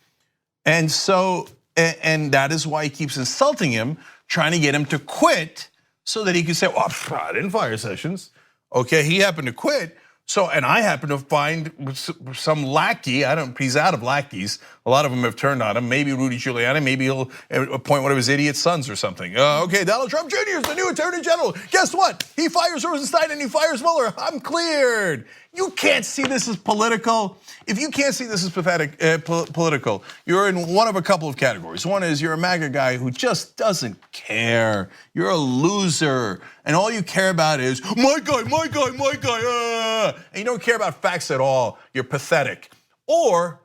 And so, and that is why he keeps insulting him, trying to get him to quit so that he can say, well, I didn't fire Sessions. Okay, he happened to quit. So, and I happen to find some lackey, he's out of lackeys. A lot of them have turned on him. Maybe Rudy Giuliani, maybe he'll appoint one of his idiot sons or something. Okay, Donald Trump Jr. is the new attorney general. Guess what? He fires Rosenstein and he fires Mueller. I'm cleared. You can't see this as political. If you can't see this as pathetic, political, you're in one of a couple of categories. One is you're a MAGA guy who just doesn't care. You're a loser, and all you care about is my guy. And you don't care about facts at all. You're pathetic. Or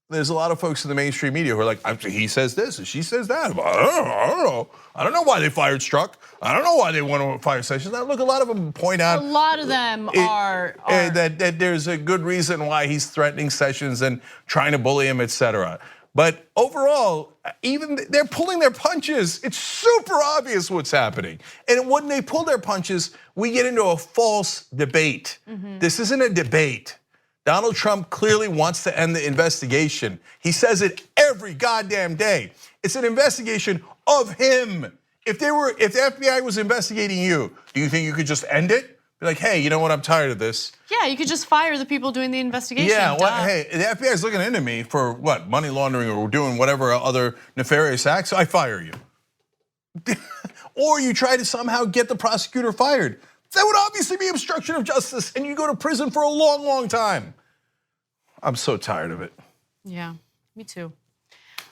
there's a lot of folks in the mainstream media who are like, he says this and she says that. I don't know why they fired Strzok. I don't know why they want to fire Sessions. Now, look, a lot of them point out. A lot of them are that there's a good reason why he's threatening Sessions and trying to bully him, etc. But overall, even they're pulling their punches. It's super obvious what's happening. And when they pull their punches, we get into a false debate. This isn't a debate. Donald Trump clearly wants to end the investigation. He says it every goddamn day. It's an investigation of him. If the FBI was investigating you, do you think you could just end it? Be like, hey, you know what? I'm tired of this. Yeah, you could just fire the people doing the investigation. Yeah, well, hey, the FBI is looking into me for what? Money laundering or doing whatever other nefarious acts. I fire you. Or you try to somehow get the prosecutor fired. That would obviously be obstruction of justice, and you go to prison for a long, long time. I'm so tired of it. Yeah, me too.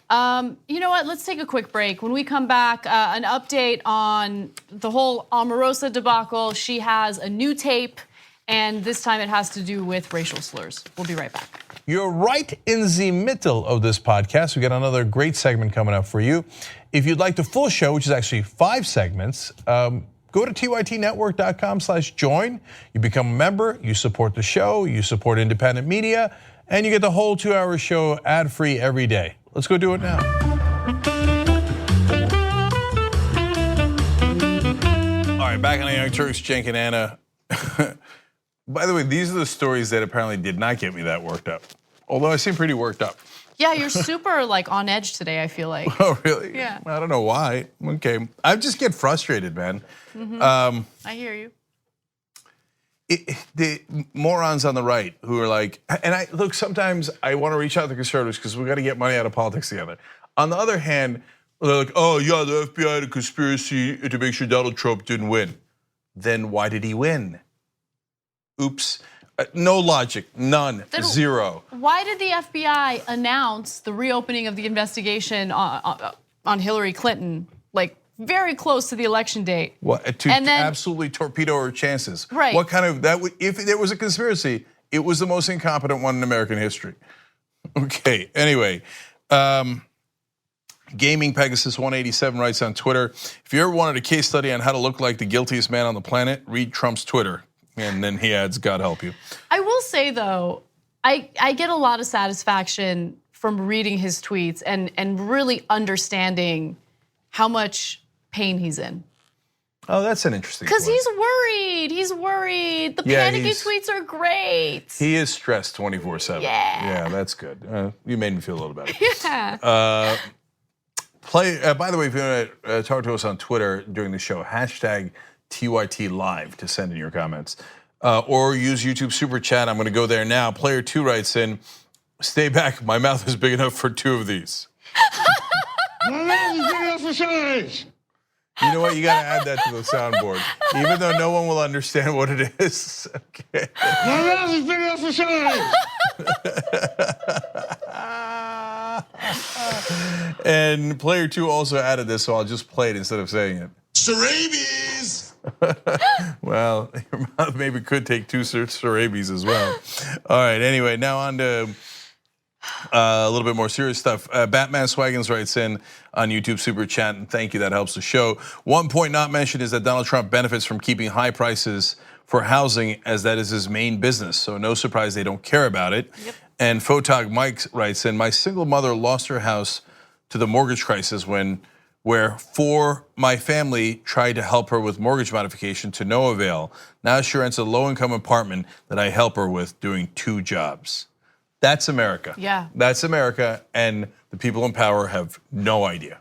You know what? Let's take a quick break. When we come back, an update on the whole Omarosa debacle. She has a new tape, and this time it has to do with racial slurs. We'll be right back. You're right in the middle of this podcast. We got another great segment coming up for you. If you'd like the full show, which is actually 5 segments, go to tytnetwork.com/join. You become a member, you support the show, you support independent media, and you get the whole 2-hour show ad-free every day. Let's go do it now. All right, back on the Young Turks, Cenk and Anna. By the way, these are the stories that apparently did not get me that worked up. Although I seem pretty worked up. Yeah, you're super like on edge today, I feel like. Oh, really? Yeah. I don't know why. Okay. I just get frustrated, man. I hear you. The morons on the right who are like, and look, sometimes I want to reach out to the conservatives because we got to get money out of politics together. On the other hand, they're like, oh yeah, the FBI had a conspiracy to make sure Donald Trump didn't win. Then why did he win? Oops. No logic, none, zero. Why did the FBI announce the reopening of the investigation on Hillary Clinton, like very close to the election date? What, to absolutely torpedo her chances? Right. What kind of, if there was a conspiracy, it was the most incompetent one in American history. Okay, anyway. Gaming Pegasus 187 writes on Twitter, if you ever wanted a case study on how to look like the guiltiest man on the planet, read Trump's Twitter. And then he adds, God help you. I will say though, I get a lot of satisfaction from reading his tweets and really understanding how much pain he's in. Oh, that's an interesting Because point. he's worried. The panicky tweets are great. He is stressed 24/7. Yeah, that's good. You made me feel a little better. Yeah. By the way, if you want to talk to us on Twitter during the show, hashtag TYT Live to send in your comments. Or use YouTube Super Chat. I'm going to go there now. Player 2 writes in, stay back, my mouth is big enough for 2 of these. My mouth is big enough for size. You know what, you got to add that to the soundboard. Even though no one will understand what it is. Okay. My mouth is big enough for size. And player 2 also added this, so I'll just play it instead of saying it. Sarabies. Well, your mouth maybe could take 2 Sarabies as well. All right, anyway, now on to a little bit more serious stuff. Batman Swaggins writes in on YouTube Super Chat, and thank you, that helps the show. One point not mentioned is that Donald Trump benefits from keeping high prices for housing, as that is his main business. So no surprise they don't care about it. Yep. And Photog Mike writes in, my single mother lost her house to the mortgage crisis where my family tried to help her with mortgage modification to no avail. Now she rents a low-income apartment that I help her with doing 2 jobs. That's America. Yeah. That's America, and the people in power have no idea.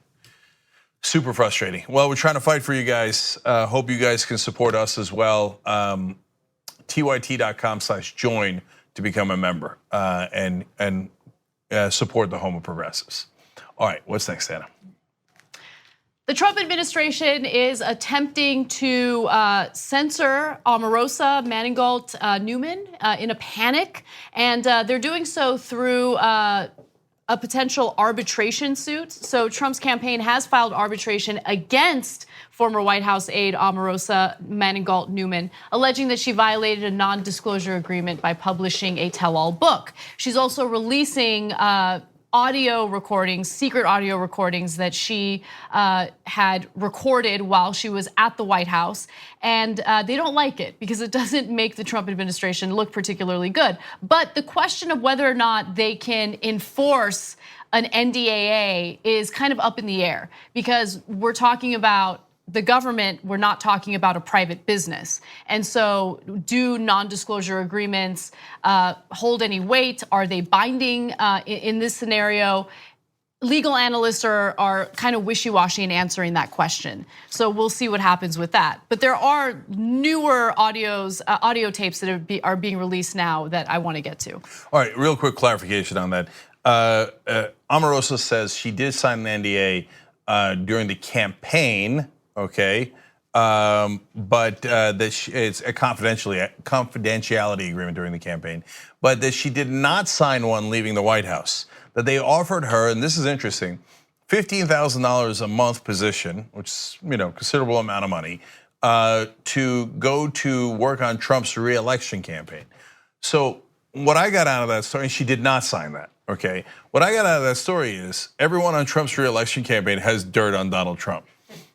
Super frustrating. Well, we're trying to fight for you guys. Hope you guys can support us as well. tyt.com/join to become a member and support the home of progressives. All right, what's next, Anna? The Trump administration is attempting to censor Omarosa, Manigault, Newman in a panic, and they're doing so through a potential arbitration suit. So Trump's campaign has filed arbitration against former White House aide Omarosa Manigault Newman, alleging that she violated a non-disclosure agreement by publishing a tell-all book. She's also releasing audio recordings, secret audio recordings that she had recorded while she was at the White House. And they don't like it because it doesn't make the Trump administration look particularly good. But the question of whether or not they can enforce an NDAA is kind of up in the air because we're talking about the government, we're not talking about a private business. And so do non-disclosure agreements hold any weight? Are they binding in this scenario? Legal analysts are kind of wishy-washy in answering that question. So we'll see what happens with that. But there are newer audio tapes that are being released now that I want to get to. All right, real quick clarification on that. Omarosa says she did sign an NDA during the campaign, okay, but that it's a confidentiality agreement during the campaign, but that she did not sign one leaving the White House. That they offered her, and this is interesting, $15,000 a month position, which is considerable amount of money, to go to work on Trump's re-election campaign. So what I got out of that story, and she did not sign that. Okay, what I got out of that story is everyone on Trump's re-election campaign has dirt on Donald Trump.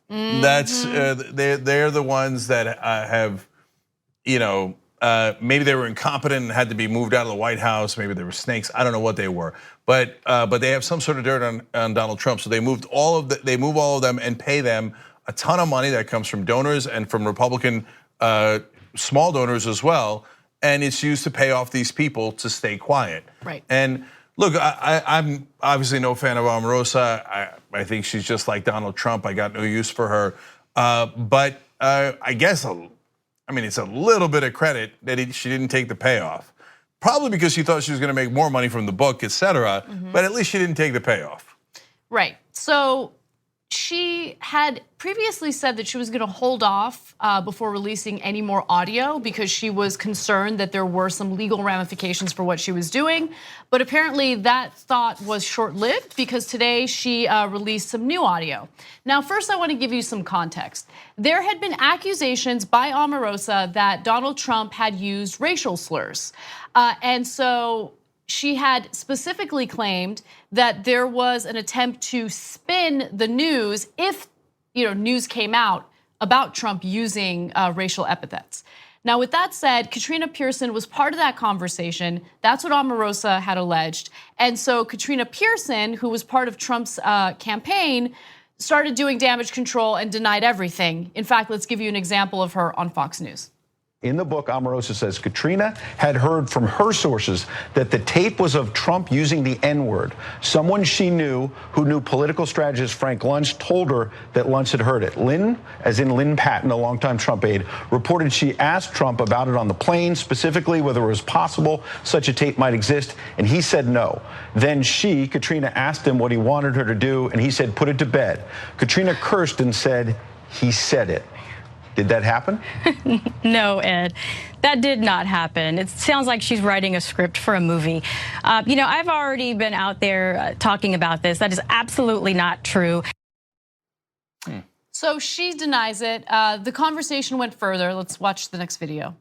That's they're the ones that have, maybe they were incompetent and had to be moved out of the White House. Maybe they were snakes. I don't know what they were, but they have some sort of dirt on Donald Trump. So they move all of them and pay them a ton of money that comes from donors and from Republican small donors as well, and it's used to pay off these people to stay quiet. Right. And look, I'm obviously no fan of Omarosa. I think she's just like Donald Trump. I got no use for her. But I guess, it's a little bit of credit that she didn't take the payoff. Probably because she thought she was going to make more money from the book, et cetera. But at least she didn't take the payoff. Right. So she had previously said that she was going to hold off before releasing any more audio because she was concerned that there were some legal ramifications for what she was doing. But apparently that thought was short-lived because today she released some new audio. Now, first I want to give you some context. There had been accusations by Omarosa that Donald Trump had used racial slurs. And so she had specifically claimed that there was an attempt to spin the news if news came out about Trump using racial epithets. Now, with that said, Katrina Pierson was part of that conversation. That's what Omarosa had alleged. And so Katrina Pierson, who was part of Trump's campaign, started doing damage control and denied everything. In fact, let's give you an example of her on Fox News. In the book, Omarosa says Katrina had heard from her sources that the tape was of Trump using the N-word. Someone she knew who knew political strategist Frank Luntz told her that Luntz had heard it. Lynn, as in Lynn Patton, a longtime Trump aide, reported she asked Trump about it on the plane, specifically whether it was possible such a tape might exist, and he said no. Then she, Katrina, asked him what he wanted her to do, and he said put it to bed. Katrina cursed and said, he said it. Did that happen? No, Ed, that did not happen. It sounds like she's writing a script for a movie. I've already been out there talking about this. That is absolutely not true. So she denies it. The conversation went further. Let's watch the next video.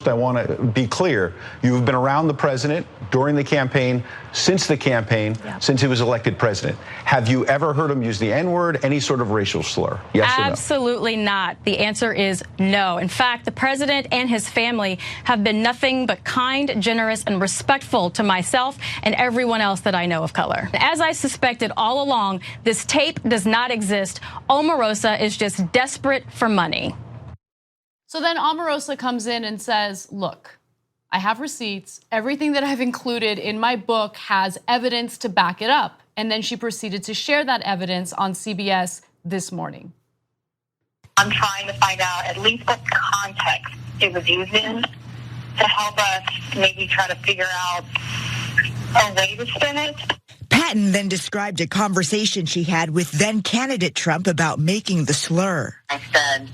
I want to be clear. You've been around the president during the campaign, since the campaign, since he was elected president. Have you ever heard him use the N-word, any sort of racial slur? Yes or no? Absolutely not. The answer is no. In fact, the president and his family have been nothing but kind, generous, and respectful to myself and everyone else that I know of color. As I suspected all along, this tape does not exist. Omarosa is just desperate for money. So then Omarosa comes in and says, look, I have receipts. Everything that I've included in my book has evidence to back it up. And then she proceeded to share that evidence on CBS this morning. I'm trying to find out at least what context it was used in to help us maybe try to figure out a way to spin it. Patton then described a conversation she had with then-candidate Trump about making the slur. I said,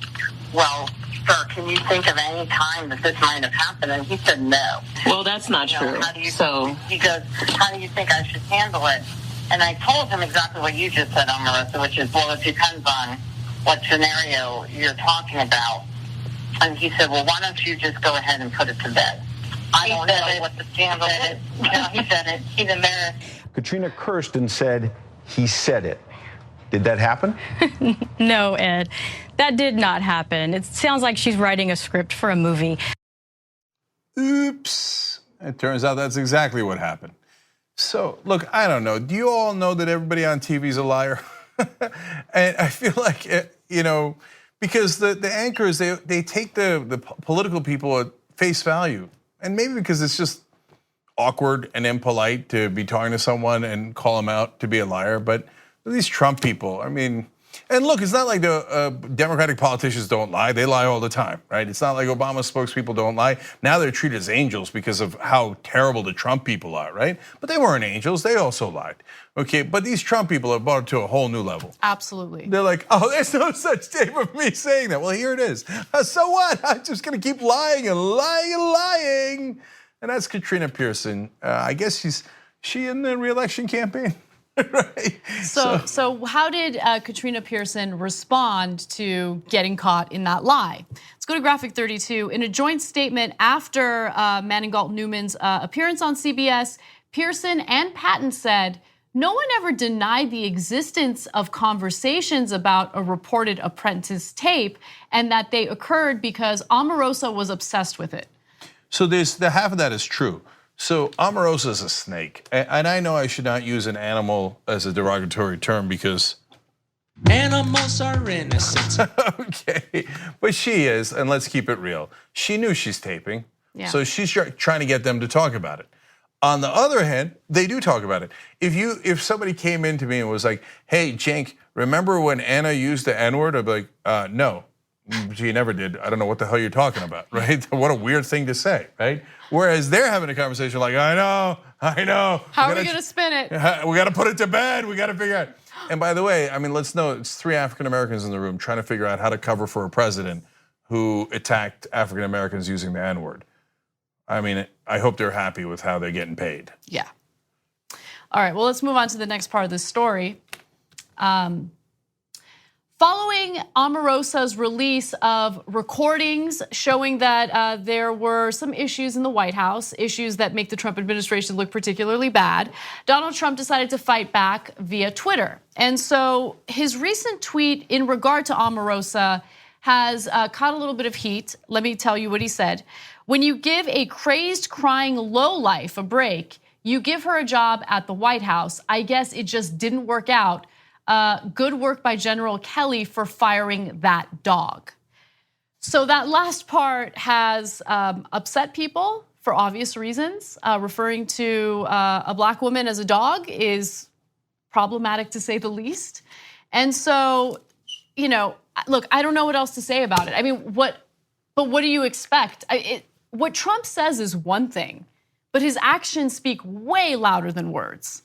well, sir, can you think of any time that this might have happened? And he said no. Well, that's not true. He goes, how do you think I should handle it? And I told him exactly what you just said, Omarosa, which is, well, it depends on what scenario you're talking about. And he said, well, why don't you just go ahead and put it to bed? I don't know what the scandal is. No, he said it. He's embarrassed. Katrina cursed and said, he said it. Did that happen? No, Ed, that did not happen. It sounds like she's writing a script for a movie. Oops. It turns out that's exactly what happened. So, look, I don't know. Do you all know that everybody on TV is a liar? And I feel like, because the anchors, they take the political people at face value. And maybe because it's just awkward and impolite to be talking to someone and call them out to be a liar. But these Trump people, And look, it's not like the Democratic politicians don't lie. They lie all the time, right? It's not like Obama's spokespeople don't lie. Now they're treated as angels because of how terrible the Trump people are, right? But they weren't angels. They also lied. Okay, but these Trump people have brought it to a whole new level. Absolutely. They're like, oh, there's no such tape of me saying that. Well, here it is. So what? I'm just going to keep lying and lying and lying. And that's Katrina Pierson. I guess she in the re-election campaign. Right. So how did Katrina Pierson respond to getting caught in that lie? Let's go to graphic 32. In a joint statement after Manning-Galt Newman's appearance on CBS, Pierson and Patton said, no one ever denied the existence of conversations about a reported Apprentice tape and that they occurred because Omarosa was obsessed with it. So the half of that is true. So Omarosa is a snake, and I know I should not use an animal as a derogatory term because animals are innocent. Okay, but she is, and let's keep it real. She knew she's taping, so she's trying to get them to talk about it. On the other hand, they do talk about it. If somebody came in to me and was like, "Hey, Cenk, remember when Anna used the N-word?" I'd be like, "No, she never did. I don't know what the hell you're talking about," right? What a weird thing to say, right? Whereas they're having a conversation like, I know. How are we gonna spin it? We gotta put it to bed. We gotta figure out. And by the way, I mean, let's know it's 3 African Americans in the room trying to figure out how to cover for a president who attacked African Americans using the N-word. I mean, I hope they're happy with how they're getting paid. Yeah. All right, well, let's move on to the next part of this story. Following Omarosa's release of recordings showing that there were some issues in the White House, issues that make the Trump administration look particularly bad, Donald Trump decided to fight back via Twitter. And so his recent tweet in regard to Omarosa has caught a little bit of heat. Let me tell you what he said. When you give a crazed, crying lowlife a break, you give her a job at the White House. I guess it just didn't work out. Good work by General Kelly for firing that dog. So that last part has upset people for obvious reasons. Referring to a black woman as a dog is problematic to say the least. And so, look, I don't know what else to say about it. I mean, but what do you expect? What Trump says is one thing, but his actions speak way louder than words.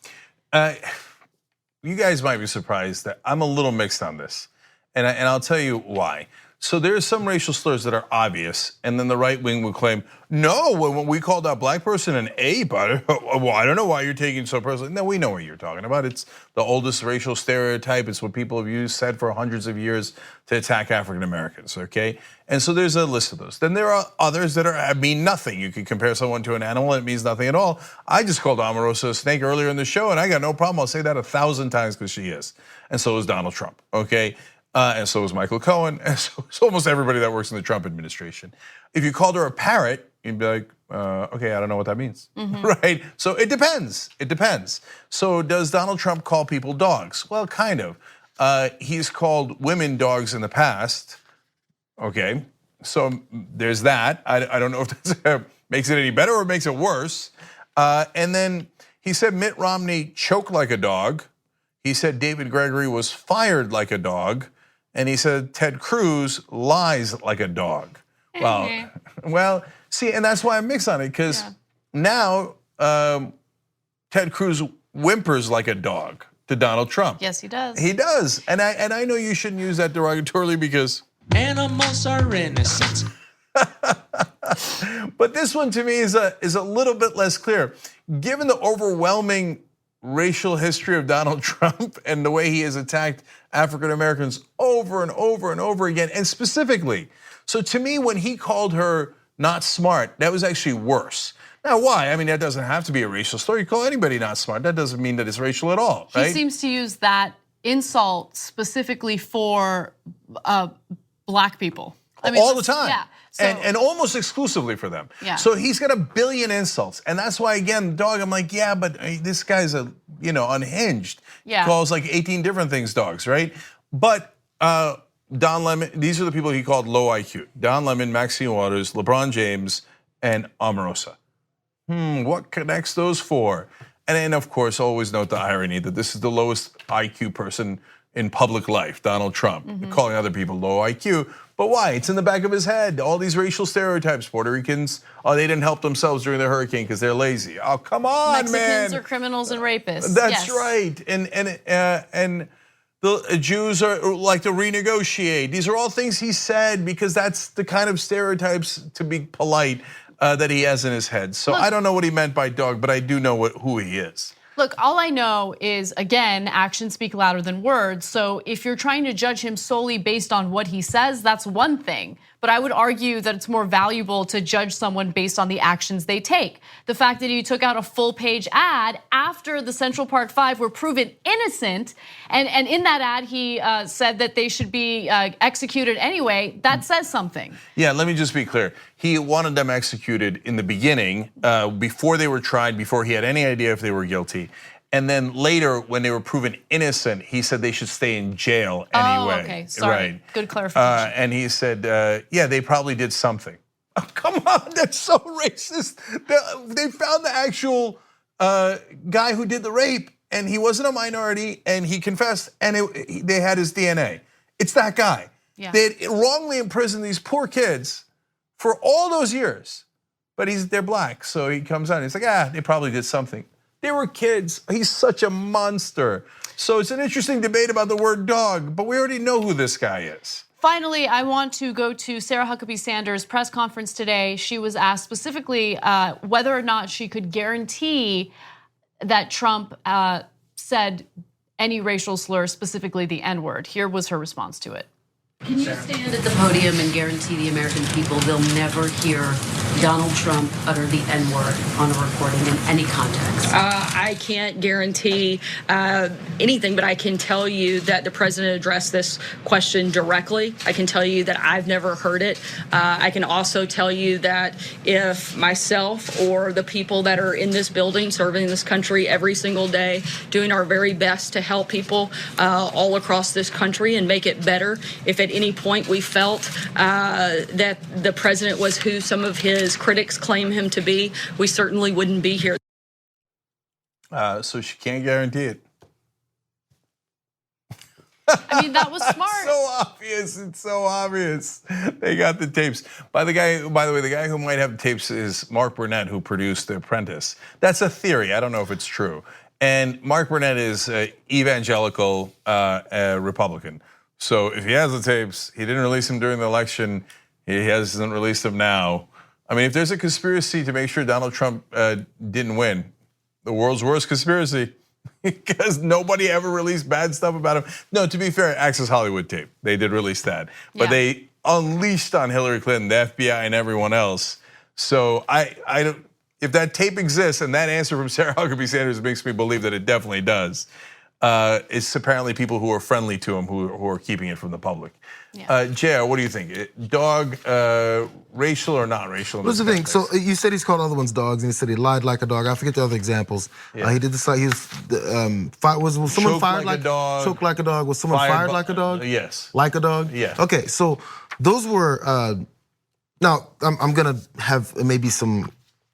You guys might be surprised that I'm a little mixed on this, and I'll tell you why. So there are some racial slurs that are obvious, and then the right wing will claim, no, when we called that black person an ape, well, I don't know why you're taking it so personally. No, we know what you're talking about. It's the oldest racial stereotype. It's what people have said for hundreds of years to attack African Americans, okay? And so there's a list of those. Then there are others that mean nothing. You can compare someone to an animal, and it means nothing at all. I just called Omarosa a snake earlier in the show, and I got no problem. I'll say that 1,000 times because she is. And so is Donald Trump, okay? And so is Michael Cohen, and so is almost everybody that works in the Trump administration. If you called her a parrot, you'd be like, okay, I don't know what that means, right? So it depends, So does Donald Trump call people dogs? Well, kind of. He's called women dogs in the past, okay? So there's that. I don't know if that makes it any better or makes it worse. And then he said Mitt Romney choked like a dog. He said David Gregory was fired like a dog. And he said Ted Cruz lies like a dog. Well, see, and that's why I'm mixed on it, because now Ted Cruz whimpers like a dog to Donald Trump. Yes, he does. He does, and I know you shouldn't use that derogatorily because animals are innocent. But this one to me is a little bit less clear, given the overwhelming racial history of Donald Trump and the way he has attacked African Americans over and over and over again, and specifically. So to me, when he called her not smart, that was actually worse. Now, why? I mean, that doesn't have to be a racial slur. You call anybody not smart. That doesn't mean that it's racial at all, right? He seems to use that insult specifically for black people. I mean, all the time. Yeah. So, and almost exclusively for them. Yeah. So he's got 1 billion insults. And that's why, again, dog, I'm like, yeah, but this guy's unhinged. Yeah. Calls like 18 different things dogs, right? But Don Lemon, these are the people he called low IQ. Don Lemon, Maxine Waters, LeBron James, and Omarosa. What connects those four? And then, of course, always note the irony that this is the lowest IQ person in public life, Donald Trump, calling other people low IQ. But why? It's in the back of his head. All these racial stereotypes. Puerto Ricans, they didn't help themselves during the hurricane because they're lazy. Oh, come on, Mexicans man. Mexicans are criminals and rapists. That's right. And the Jews are like to renegotiate. These are all things he said because that's the kind of stereotypes, to be polite, that he has in his head. So I don't know what he meant by dog, but I do know who he is. Look, all I know is, again, actions speak louder than words. So if you're trying to judge him solely based on what he says, that's one thing. But I would argue that it's more valuable to judge someone based on the actions they take. The fact that he took out a full-page ad after the Central Park Five were proven innocent, and in that ad he said that they should be executed anyway, that says something. Yeah, let me just be clear. He wanted them executed in the beginning, before they were tried, before he had any idea if they were guilty. And then later, when they were proven innocent, he said they should stay in jail anyway. Oh, okay, sorry, right. Good clarification. And he said, yeah, they probably did something. Oh, come on, that's so racist. They found the actual guy who did the rape, and he wasn't a minority, and he confessed, and they had his DNA. It's that guy. Yeah. They had wrongly imprisoned these poor kids for all those years, but they're black, so he comes out and he's like, they probably did something. They were kids. He's such a monster. So it's an interesting debate about the word dog, but we already know who this guy is. Finally, I want to go to Sarah Huckabee Sanders' press conference today. She was asked specifically whether or not she could guarantee that Trump said any racial slur, specifically the N-word. Here was her response to it. Can you stand at the podium and guarantee the American people they'll never hear Donald Trump utter the N-word on a recording in any context? I can't guarantee anything, but I can tell you that the president addressed this question directly. I can tell you that I've never heard it. I can also tell you that if myself or the people that are in this building serving this country every single day, doing our very best to help people all across this country and make it better, if at any point we felt that the president was who some of his critics claim him to be, we certainly wouldn't be here. So she can't guarantee it. I mean, that was smart. It's so obvious. It's so obvious. They got the tapes. By the way, the guy who might have the tapes is Mark Burnett, who produced The Apprentice. That's a theory. I don't know if it's true. And Mark Burnett is evangelical Republican. So if he has the tapes, he didn't release them during the election. He hasn't released them now. I mean, if there's a conspiracy to make sure Donald Trump didn't win, the world's worst conspiracy, because nobody ever released bad stuff about him. No, to be fair, Access Hollywood tape, they did release that. But they unleashed on Hillary Clinton, the FBI, and everyone else. So I don't, if that tape exists and that answer from Sarah Huckabee Sanders makes me believe that it definitely does, it's apparently people who are friendly to him who are keeping it from the public. JR, what do you think? Dog, racial or not racial? What's the thing? So you said he's called other ones dogs, and he said he lied like a dog. I forget the other examples. He did this. He was someone fired like a dog? Choked like a dog. Was someone fired like a dog? Yes. Like a dog? Yeah. Okay, so those were. Now I'm gonna have maybe some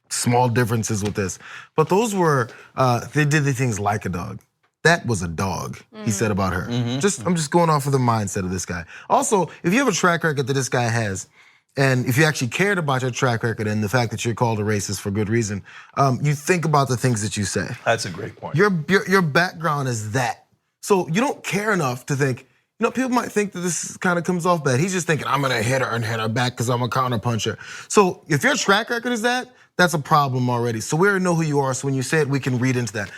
small differences with this, but those were they did the things like a dog. That was a dog, he said about her. I'm just going off of the mindset of this guy. Also, if you have a track record that this guy has, and if you actually cared about your track record and the fact that you're called a racist for good reason, you think about the things that you say. That's a great point. Your background is that. So you don't care enough to think, people might think that this kind of comes off bad. He's just thinking, I'm gonna hit her and hit her back because I'm a counterpuncher. So if your track record is that, that's a problem already. So we already know who you are. So when you say it, we can read into that.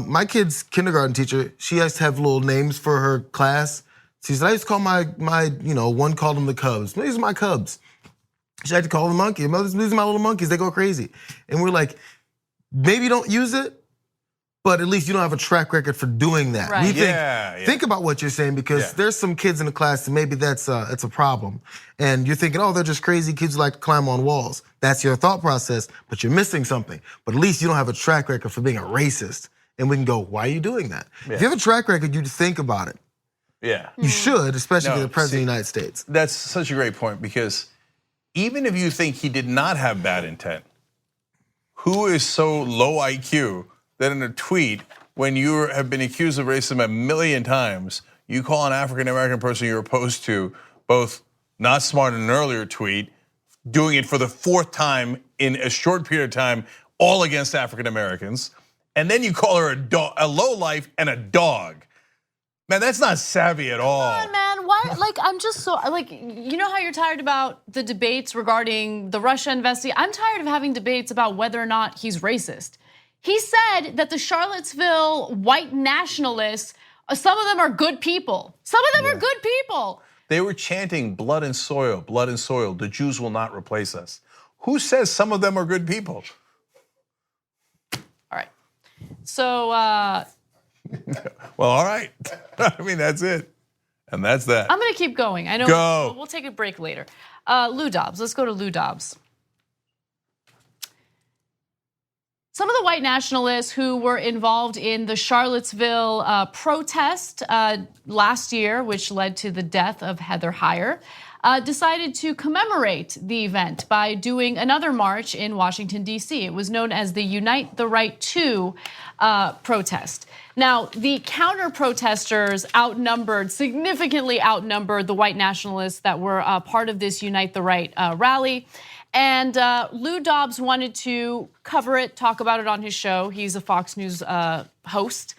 My kid's kindergarten teacher, she has to have little names for her class. She said, I used to call my one called them the Cubs. These are my Cubs. She had to call them monkey. These are my little monkeys. They go crazy. And we're like, maybe don't use it, but at least you don't have a track record for doing that. Right. We think about what you're saying, because there's some kids in the class that maybe it's a problem. And you're thinking, they're just crazy kids who like to climb on walls. That's your thought process, but you're missing something. But at least you don't have a track record for being a racist. And we can go, why are you doing that? If you have a track record, you think about it. Yeah. You should, especially if you're the president of the United States. That's such a great point, because even if you think he did not have bad intent, who is so low IQ that in a tweet, when you have been accused of racism a million times, You call an African American person you're opposed to both not smart in an earlier tweet, doing it for the 4th time in a short period of time, all against African Americans, and then you call her a lowlife and a dog. Man, that's not savvy at all. Come on, man. Why? Like, I'm just so like, you know how you're tired about the debates regarding the Russia investigation? I'm tired of having debates about whether or not he's racist. He said that the Charlottesville white nationalists, some of them are good people. Some of them are good people. They were chanting blood and soil, blood and soil. The Jews will not replace us. Who says some of them are good people? All right. So, well, all right. I mean, that's it. And that's that. I'm gonna keep going. I know Go. we'll take a break later. Lou Dobbs, let's go to Lou Dobbs. Some of the white nationalists who were involved in the Charlottesville protest last year, which led to the death of Heather Heyer, decided to commemorate the event by doing another march in Washington, D.C. It was known as the Unite the Right to protest. Now, the counter-protesters significantly outnumbered the white nationalists that were part of this Unite the Right rally. And Lou Dobbs wanted to cover it, talk about it on his show. He's a Fox News host.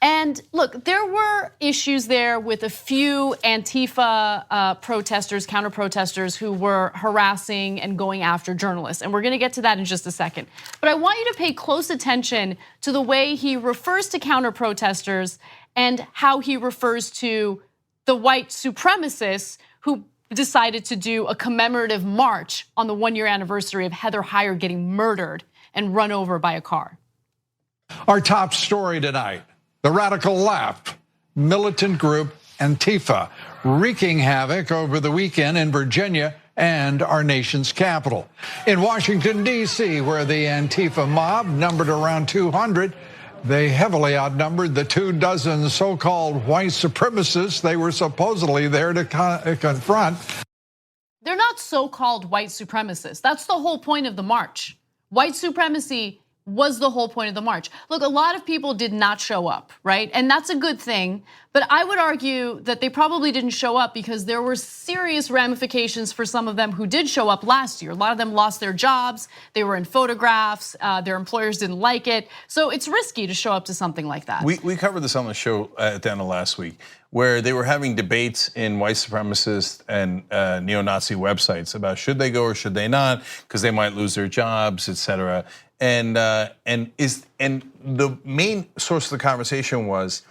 And look, there were issues there with a few Antifa protesters, counter-protesters who were harassing and going after journalists. And we're gonna get to that in just a second. But I want you to pay close attention to the way he refers to counter-protesters and how he refers to the white supremacists who decided to do a commemorative march on the 1-year anniversary of Heather Heyer getting murdered and run over by a car. Our top story tonight, the radical left militant group Antifa wreaking havoc over the weekend in Virginia and our nation's capital. In Washington, D.C., where the Antifa mob numbered around 200, they heavily outnumbered the 24 so-called white supremacists they were supposedly there to confront. They're not so-called white supremacists. That's the whole point of the march. White supremacy was the whole point of the march. Look, a lot of people did not show up, right? And that's a good thing. But I would argue that they probably didn't show up because there were serious ramifications for some of them who did show up last year. A lot of them lost their jobs. They were in photographs. Their employers didn't like it. So it's risky to show up to something like that. We covered this on the show at the end of last week, where they were having debates in white supremacist and neo-Nazi websites about should they go or should they not, because they might lose their jobs, et cetera. And the main source of the conversation was,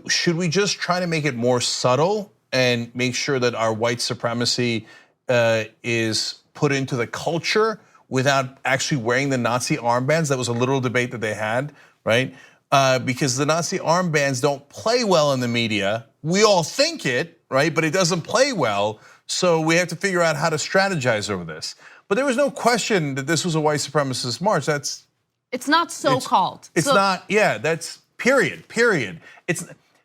should we just try to make it more subtle and make sure that our white supremacy is put into the culture without actually wearing the Nazi armbands? That was a literal debate that they had, right? Because the Nazi armbands don't play well in the media. We all think it, right? But it doesn't play well. So we have to figure out how to strategize over this. But there was no question that this was a white supremacist march. It's not so-called. It's not, yeah, that's period.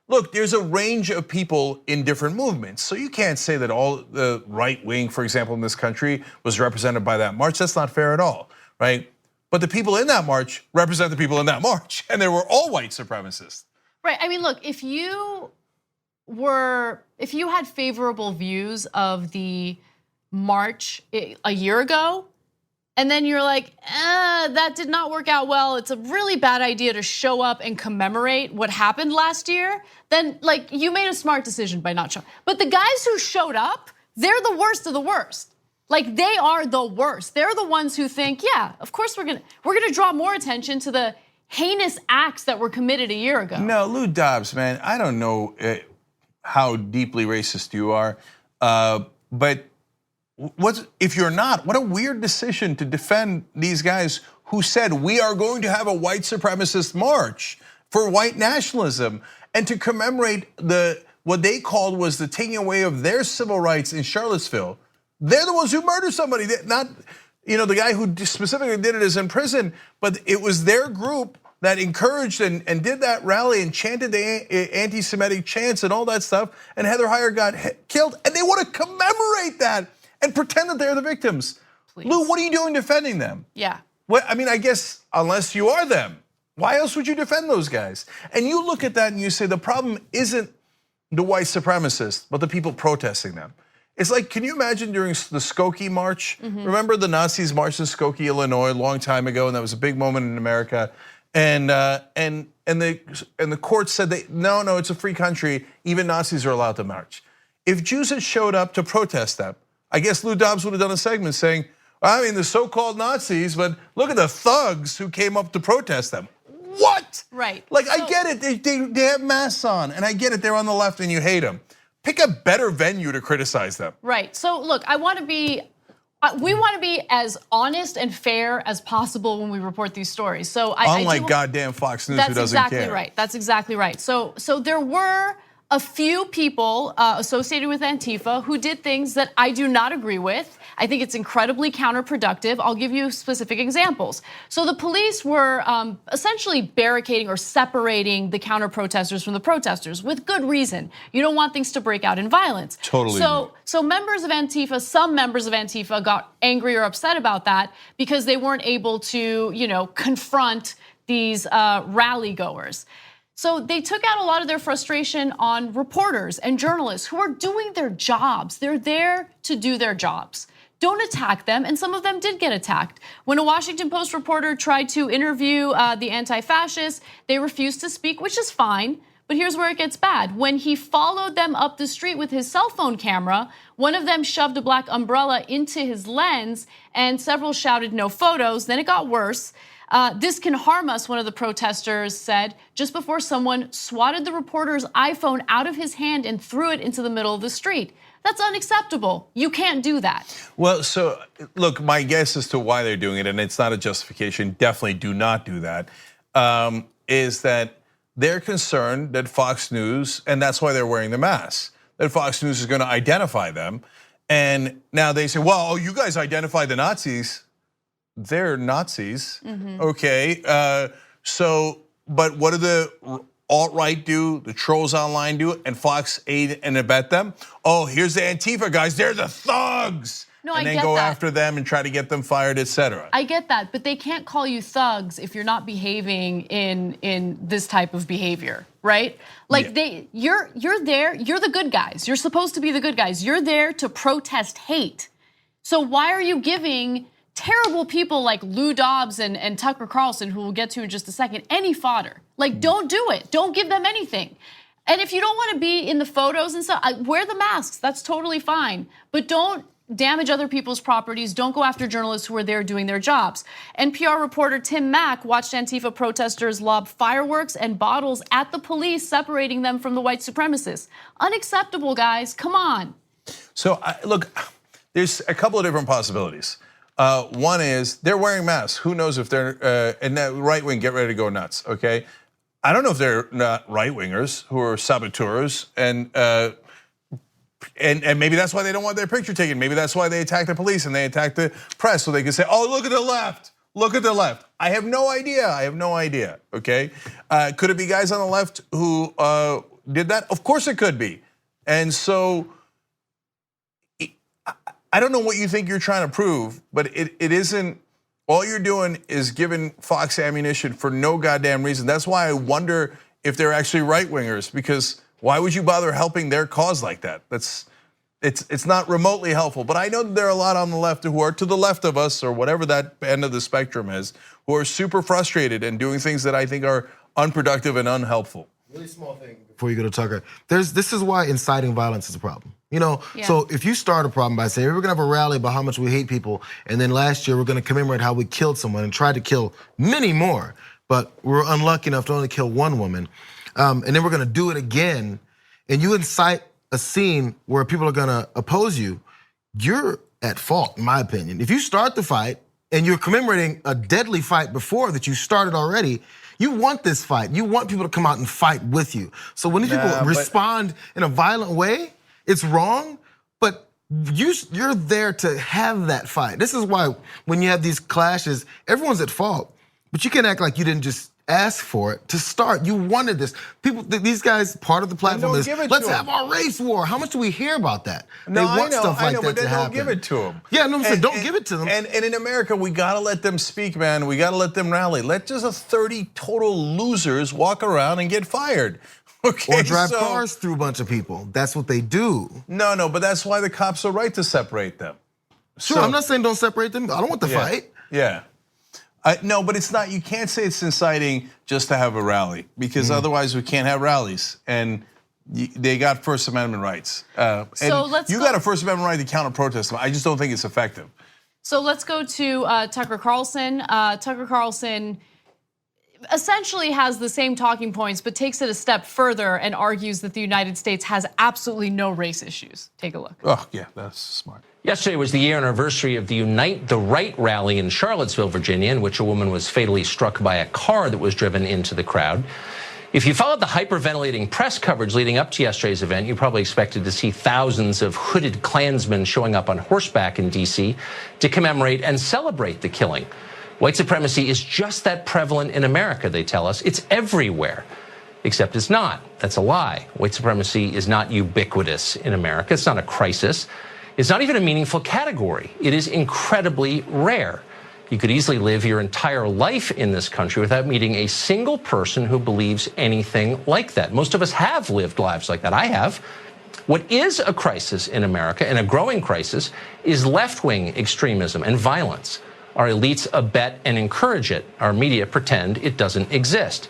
Look, there's a range of people in different movements. So you can't say that all the right wing, for example, in this country was represented by that march. That's not fair at all, right? But the people in that march represent the people in that march, and they were all white supremacists. Right, I mean, look, if you had favorable views of the march a year ago, and then you're like, that did not work out well, it's a really bad idea to show up and commemorate what happened last year, then like you made a smart decision by not showing. But the guys who showed up, they're the worst of the worst. Like they are the worst. They're the ones who think, yeah, of course we're gonna draw more attention to the heinous acts that were committed a year ago. No, Lou Dobbs, man, I don't know how deeply racist you are, but if you're not, what a weird decision to defend these guys who said we are going to have a white supremacist march for white nationalism and to commemorate what they called was the taking away of their civil rights in Charlottesville. They're the ones who murdered somebody, not the guy who specifically did it is in prison, but it was their group that encouraged and did that rally and chanted the anti-Semitic chants and all that stuff, and Heather Heyer got killed, and they want to commemorate that and pretend that they're the victims. Please. Lou, what are you doing defending them? Yeah. I mean, I guess unless you are them, Why else would you defend those guys? And you look at that and you say the problem isn't the white supremacists, but the people protesting them. It's like, can you imagine during the Skokie March? Remember the Nazis marched in Skokie, Illinois, a long time ago, and that was a big moment in America. And the court said no, it's a free country. Even Nazis are allowed to march. If Jews had showed up to protest them, I guess Lou Dobbs would have done a segment saying, I mean, the so-called Nazis, but look at the thugs who came up to protest them. What? Right. Like, I get it. They have masks on, and I get it. They're on the left, and you hate them. Pick a better venue to criticize them. Right. So look, we want to be as honest and fair as possible when we report these stories. So unlike goddamn Fox News, who doesn't care. That's exactly right. That's exactly right. So there were a few people associated with Antifa who did things that I do not agree with. I think it's incredibly counterproductive. I'll give you specific examples. So the police were essentially barricading or separating the counter-protesters from the protesters with good reason. You don't want things to break out in violence. Totally. So members of Antifa, some members of Antifa got angry or upset about that because they weren't able to, confront these rally goers. So they took out a lot of their frustration on reporters and journalists who are doing their jobs. They're there to do their jobs. Don't attack them, and some of them did get attacked. When a Washington Post reporter tried to interview the anti-fascists, they refused to speak, which is fine, but here's where it gets bad. When he followed them up the street with his cell phone camera, one of them shoved a black umbrella into his lens, and several shouted no photos. Then it got worse. This can harm us, one of the protesters said, just before someone swatted the reporter's iPhone out of his hand and threw it into the middle of the street. That's unacceptable. You can't do that. Well, so look, my guess as to why they're doing it, and it's not a justification, definitely do not do that, is that they're concerned that Fox News, and that's why they're wearing the masks, that Fox News is gonna identify them. And now they say, well, you guys identify the Nazis. They're Nazis, okay? But what do the alt-right do, the trolls online do, and Fox aid and abet them? Oh, here's the Antifa guys, they're the thugs. No, and I then get go that. after them and try to get them fired, etc. I get that, but they can't call you thugs if you're not behaving in this type of behavior, right? Like you're there, you're the good guys. You're supposed to be the good guys. You're there to protest hate. So why are you giving terrible people like Lou Dobbs and Tucker Carlson, who we'll get to in just a second, any fodder? Like, don't do it. Don't give them anything. And if you don't want to be in the photos and stuff, wear the masks. That's totally fine. But don't damage other people's properties. Don't go after journalists who are there doing their jobs. NPR reporter Tim Mack watched Antifa protesters lob fireworks and bottles at the police, separating them from the white supremacists. Unacceptable, guys. Come on. So look, there's a couple of different possibilities. One is they're wearing masks. Who knows if they're, and that right wing, get ready to go nuts, okay? I don't know if they're not right wingers who are saboteurs, and maybe that's why they don't want their picture taken. Maybe that's why they attack the police and they attack the press, so they can say, oh, look at the left. Look at the left. I have no idea, okay? Could it be guys on the left who did that? Of course it could be. And so, I don't know what you think you're trying to prove, but it isn't, all you're doing is giving Fox ammunition for no goddamn reason. That's why I wonder if they're actually right wingers, because why would you bother helping their cause like that? It's not remotely helpful, but I know that there are a lot on the left who are to the left of us, or whatever that end of the spectrum is, who are super frustrated and doing things that I think are unproductive and unhelpful. Really small thing before you go to Tucker. This is why inciting violence is a problem. Yeah. So if you start a problem by saying we're gonna have a rally about how much we hate people, and then last year we're gonna commemorate how we killed someone and tried to kill many more, but we're unlucky enough to only kill one woman, and then we're gonna do it again, and you incite a scene where people are gonna oppose you, you're at fault, in my opinion. If you start the fight and you're commemorating a deadly fight before that you started already, you want this fight. You want people to come out and fight with you. So when these people respond in a violent way, it's wrong, but you're there to have that fight. This is why when you have these clashes, everyone's at fault, but you can't act like you didn't just asked for it to start. You wanted this. People, these guys, part of the platform is, let's have our race war. How much do we hear about that? No, they want stuff like I know, that but to then happen. don't give it to them. Yeah, no, I'm saying don't give it to them. And in America, we gotta let them speak, man. We gotta let them rally. Let just 30 total losers walk around and get fired. Okay, or drive cars through a bunch of people. That's what they do. No, but that's why the cops are right to separate them. Sure, I'm not saying don't separate them. I don't want the fight. Yeah. No, but it's not, you can't say it's inciting just to have a rally, because otherwise we can't have rallies. And they got First Amendment rights. So let's you got a First Amendment right to counter protest them. I just don't think it's effective. So let's go to Tucker Carlson. Tucker Carlson essentially has the same talking points, but takes it a step further and argues that the United States has absolutely no race issues. Take a look. Oh, yeah, that's smart. Yesterday was the year anniversary of the Unite the Right rally in Charlottesville, Virginia, in which a woman was fatally struck by a car that was driven into the crowd. If you followed the hyperventilating press coverage leading up to yesterday's event, you probably expected to see thousands of hooded Klansmen showing up on horseback in D.C. to commemorate and celebrate the killing. White supremacy is just that prevalent in America, they tell us. It's everywhere, except it's not. That's a lie. White supremacy is not ubiquitous in America. It's not a crisis. It's not even a meaningful category. It is incredibly rare. You could easily live your entire life in this country without meeting a single person who believes anything like that. Most of us have lived lives like that. I have. What is a crisis in America, and a growing crisis, is left-wing extremism and violence. Our elites abet and encourage it. Our media pretend it doesn't exist.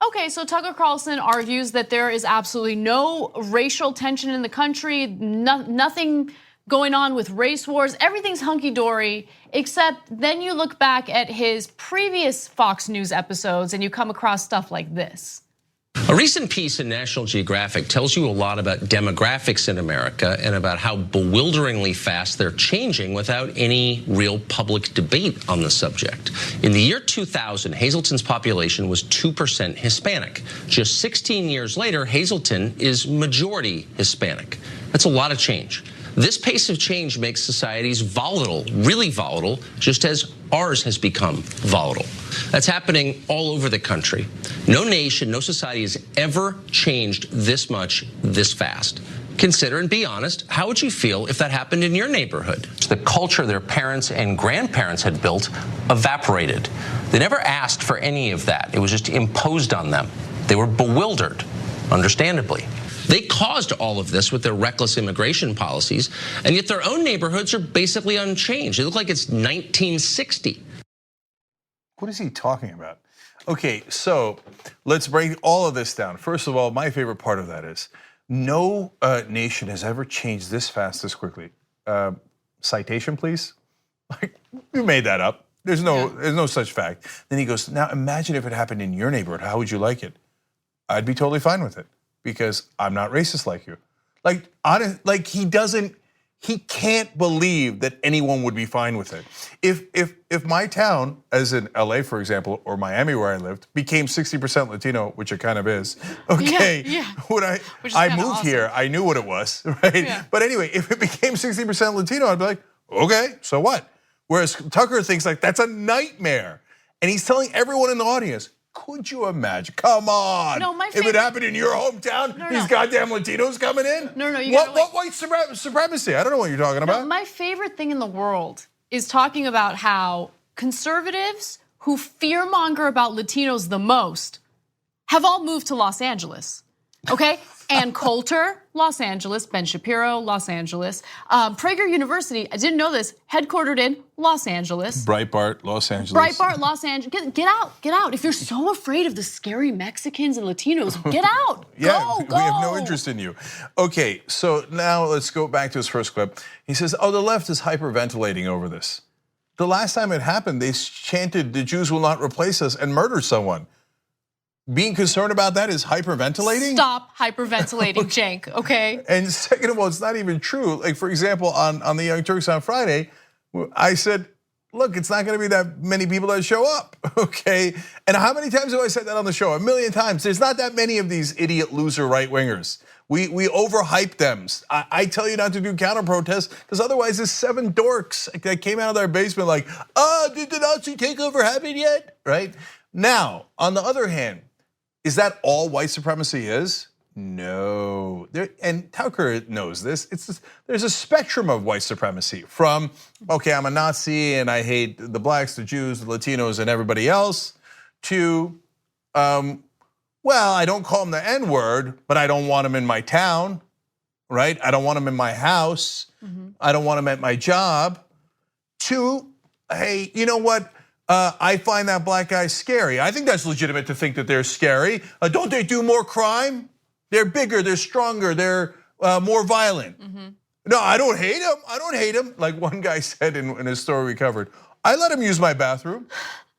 Okay, so Tucker Carlson argues that there is absolutely no racial tension in the country, nothing going on with race wars, everything's hunky-dory, except then you look back at his previous Fox News episodes and you come across stuff like this. A recent piece in National Geographic tells you a lot about demographics in America and about how bewilderingly fast they're changing without any real public debate on the subject. In the year 2000, Hazleton's population was 2% Hispanic. Just 16 years later, Hazleton is majority Hispanic. That's a lot of change. This pace of change makes societies volatile, really volatile, just as ours has become volatile. That's happening all over the country. No nation, no society has ever changed this much, this fast. Consider and be honest, how would you feel if that happened in your neighborhood? The culture their parents and grandparents had built evaporated. They never asked for any of that. It was just imposed on them. They were bewildered, understandably. They caused all of this with their reckless immigration policies, and yet their own neighborhoods are basically unchanged. They look like it's 1960. What is he talking about? Okay, so let's break all of this down. First of all, my favorite part of that is no nation has ever changed this fast, this quickly. Citation, please. Like, you made that up. There's no such fact. Then he goes, now imagine if it happened in your neighborhood. How would you like it? I'd be totally fine with it, because I'm not racist like you. Like, honest, like he can't believe that anyone would be fine with it. If my town, as in LA, for example, or Miami where I lived, became 60% Latino, which it kind of is, okay, when I moved here, I knew what it was, right? Yeah. But anyway, if it became 60% Latino, I'd be like, okay, so what? Whereas Tucker thinks like that's a nightmare. And he's telling everyone in the audience, could you imagine? Come on. No, if it happened in your hometown, these goddamn Latinos coming in? No. What white supremacy? I don't know what you're talking about. My favorite thing in the world is talking about how conservatives who fearmonger about Latinos the most have all moved to Los Angeles, okay? Ann Coulter, Los Angeles. Ben Shapiro, Los Angeles. Prager University, I didn't know this, headquartered in Los Angeles. Breitbart, Los Angeles. Breitbart, Los Angeles. Get out. If you're so afraid of the scary Mexicans and Latinos, get out. Go. We have no interest in you. Okay, so now let's go back to his first clip. He says, the left is hyperventilating over this. The last time it happened, they chanted, the Jews will not replace us, and murdered someone. Being concerned about that is hyperventilating? Stop hyperventilating, Cenk, okay? And second of all, it's not even true. Like, for example, on the Young Turks on Friday, I said, look, it's not gonna be that many people that show up, okay? And how many times have I said that on the show? 1 million times. There's not that many of these idiot loser right-wingers. We overhype them. I tell you not to do counter protests, because otherwise there's 7 dorks that came out of their basement like, did the Nazi takeover happen yet, right? Now, on the other hand, is that all white supremacy is? No. And Tucker knows this. There's a spectrum of white supremacy from, okay, I'm a Nazi and I hate the blacks, the Jews, the Latinos, and everybody else, to, well, I don't call them the N-word, but I don't want them in my town, right? I don't want them in my house. I don't want them at my job. To, hey, you know what? I find that black guy scary. I think that's legitimate to think that they're scary. Don't they do more crime? They're bigger, they're stronger, they're more violent. No, I don't hate him. I don't hate him. Like one guy said in a story we covered, I let him use my bathroom.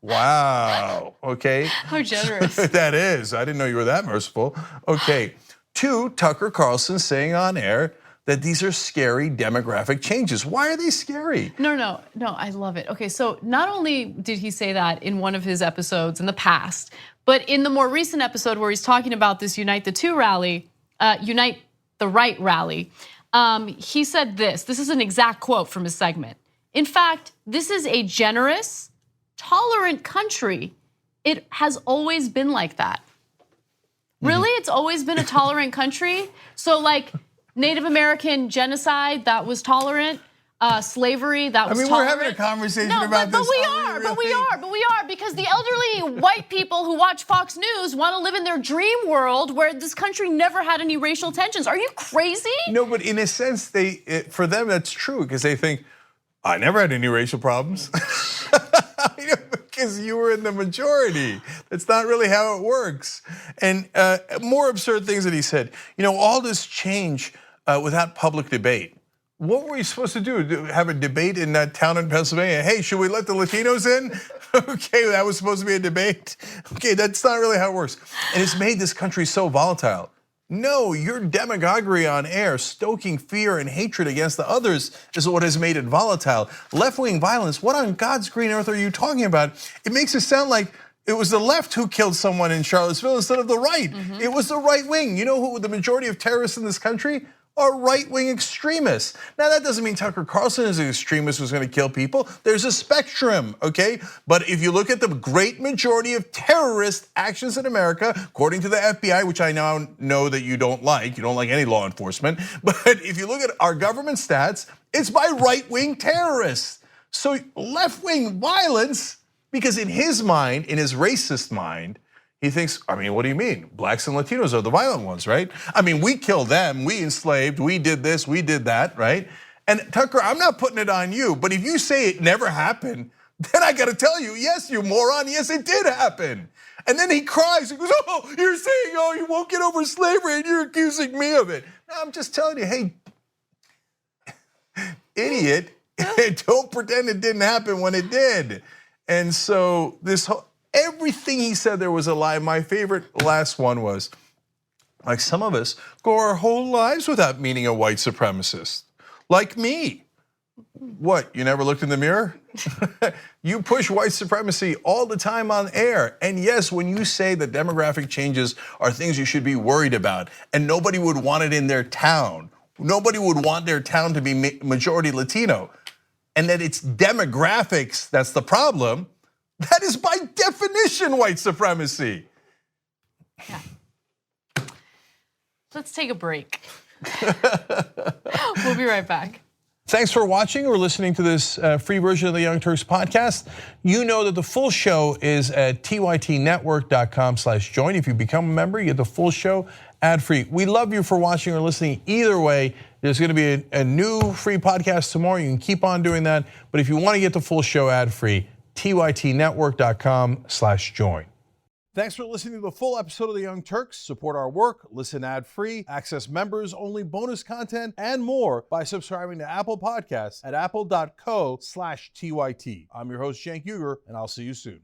Wow, okay. How generous. That is, I didn't know you were that merciful. Okay, to Tucker Carlson saying on air that these are scary demographic changes. Why are they scary? No, I love it. Okay, so not only did he say that in one of his episodes in the past, but in the more recent episode where he's talking about this Unite the Two rally, Unite the Right rally, he said this. This is an exact quote from his segment. In fact, this is a generous, tolerant country. It has always been like that. Really? It's always been a tolerant country? So like Native American genocide, that was tolerant. Slavery, that was tolerant. We're having a conversation about this. But we are, because the elderly white people who watch Fox News want to live in their dream world where this country never had any racial tensions. Are you crazy? No, but in a sense, for them that's true because they think, I never had any racial problems. Because you were in the majority. That's not really how it works. And more absurd things that he said. All this change without public debate. What were we supposed to do? Have a debate in that town in Pennsylvania? Hey, should we let the Latinos in? Okay, that was supposed to be a debate. Okay, that's not really how it works. And it's made this country so volatile. No, your demagoguery on air, stoking fear and hatred against the others is what has made it volatile. Left-wing violence, what on God's green earth are you talking about? It makes it sound like it was the left who killed someone in Charlottesville instead of the right. It was the right wing. You know who the majority of terrorists in this country are? Right-wing extremists. Now that doesn't mean Tucker Carlson is an extremist who's gonna kill people. There's a spectrum, okay? But if you look at the great majority of terrorist actions in America, according to the FBI, which I now know that you don't like any law enforcement, but if you look at our government stats, it's by right-wing terrorists. So left-wing violence, because in his mind, in his racist mind, he thinks, what do you mean? Blacks and Latinos are the violent ones, right? We killed them, we enslaved, we did this, we did that, right? And Tucker, I'm not putting it on you, but if you say it never happened, then I gotta tell you, yes, you moron, yes, it did happen. And then he cries, he goes, oh, you're saying, oh, you won't get over slavery and you're accusing me of it. No, I'm just telling you, hey, idiot, don't pretend it didn't happen when it did. And so everything he said there was a lie. My favorite last one was, like some of us go our whole lives without meeting a white supremacist, like me. What, you never looked in the mirror? You push white supremacy all the time on air. And yes, when you say that demographic changes are things you should be worried about, and nobody would want it in their town, nobody would want their town to be majority Latino, and that it's demographics that's the problem, that is by definition white supremacy. Yeah. Let's take a break. We'll be right back. Thanks for watching or listening to this free version of the Young Turks podcast. You know that the full show is at tytnetwork.com/join. If you become a member, you get the full show ad-free. We love you for watching or listening. Either way, there's gonna be a new free podcast tomorrow. You can keep on doing that. But if you wanna get the full show ad-free, tytnetwork.com/join. Thanks for listening to the full episode of The Young Turks. Support our work, listen ad-free, access members-only bonus content, and more by subscribing to Apple Podcasts at apple.co/TYT. I'm your host, Cenk Uygur, and I'll see you soon.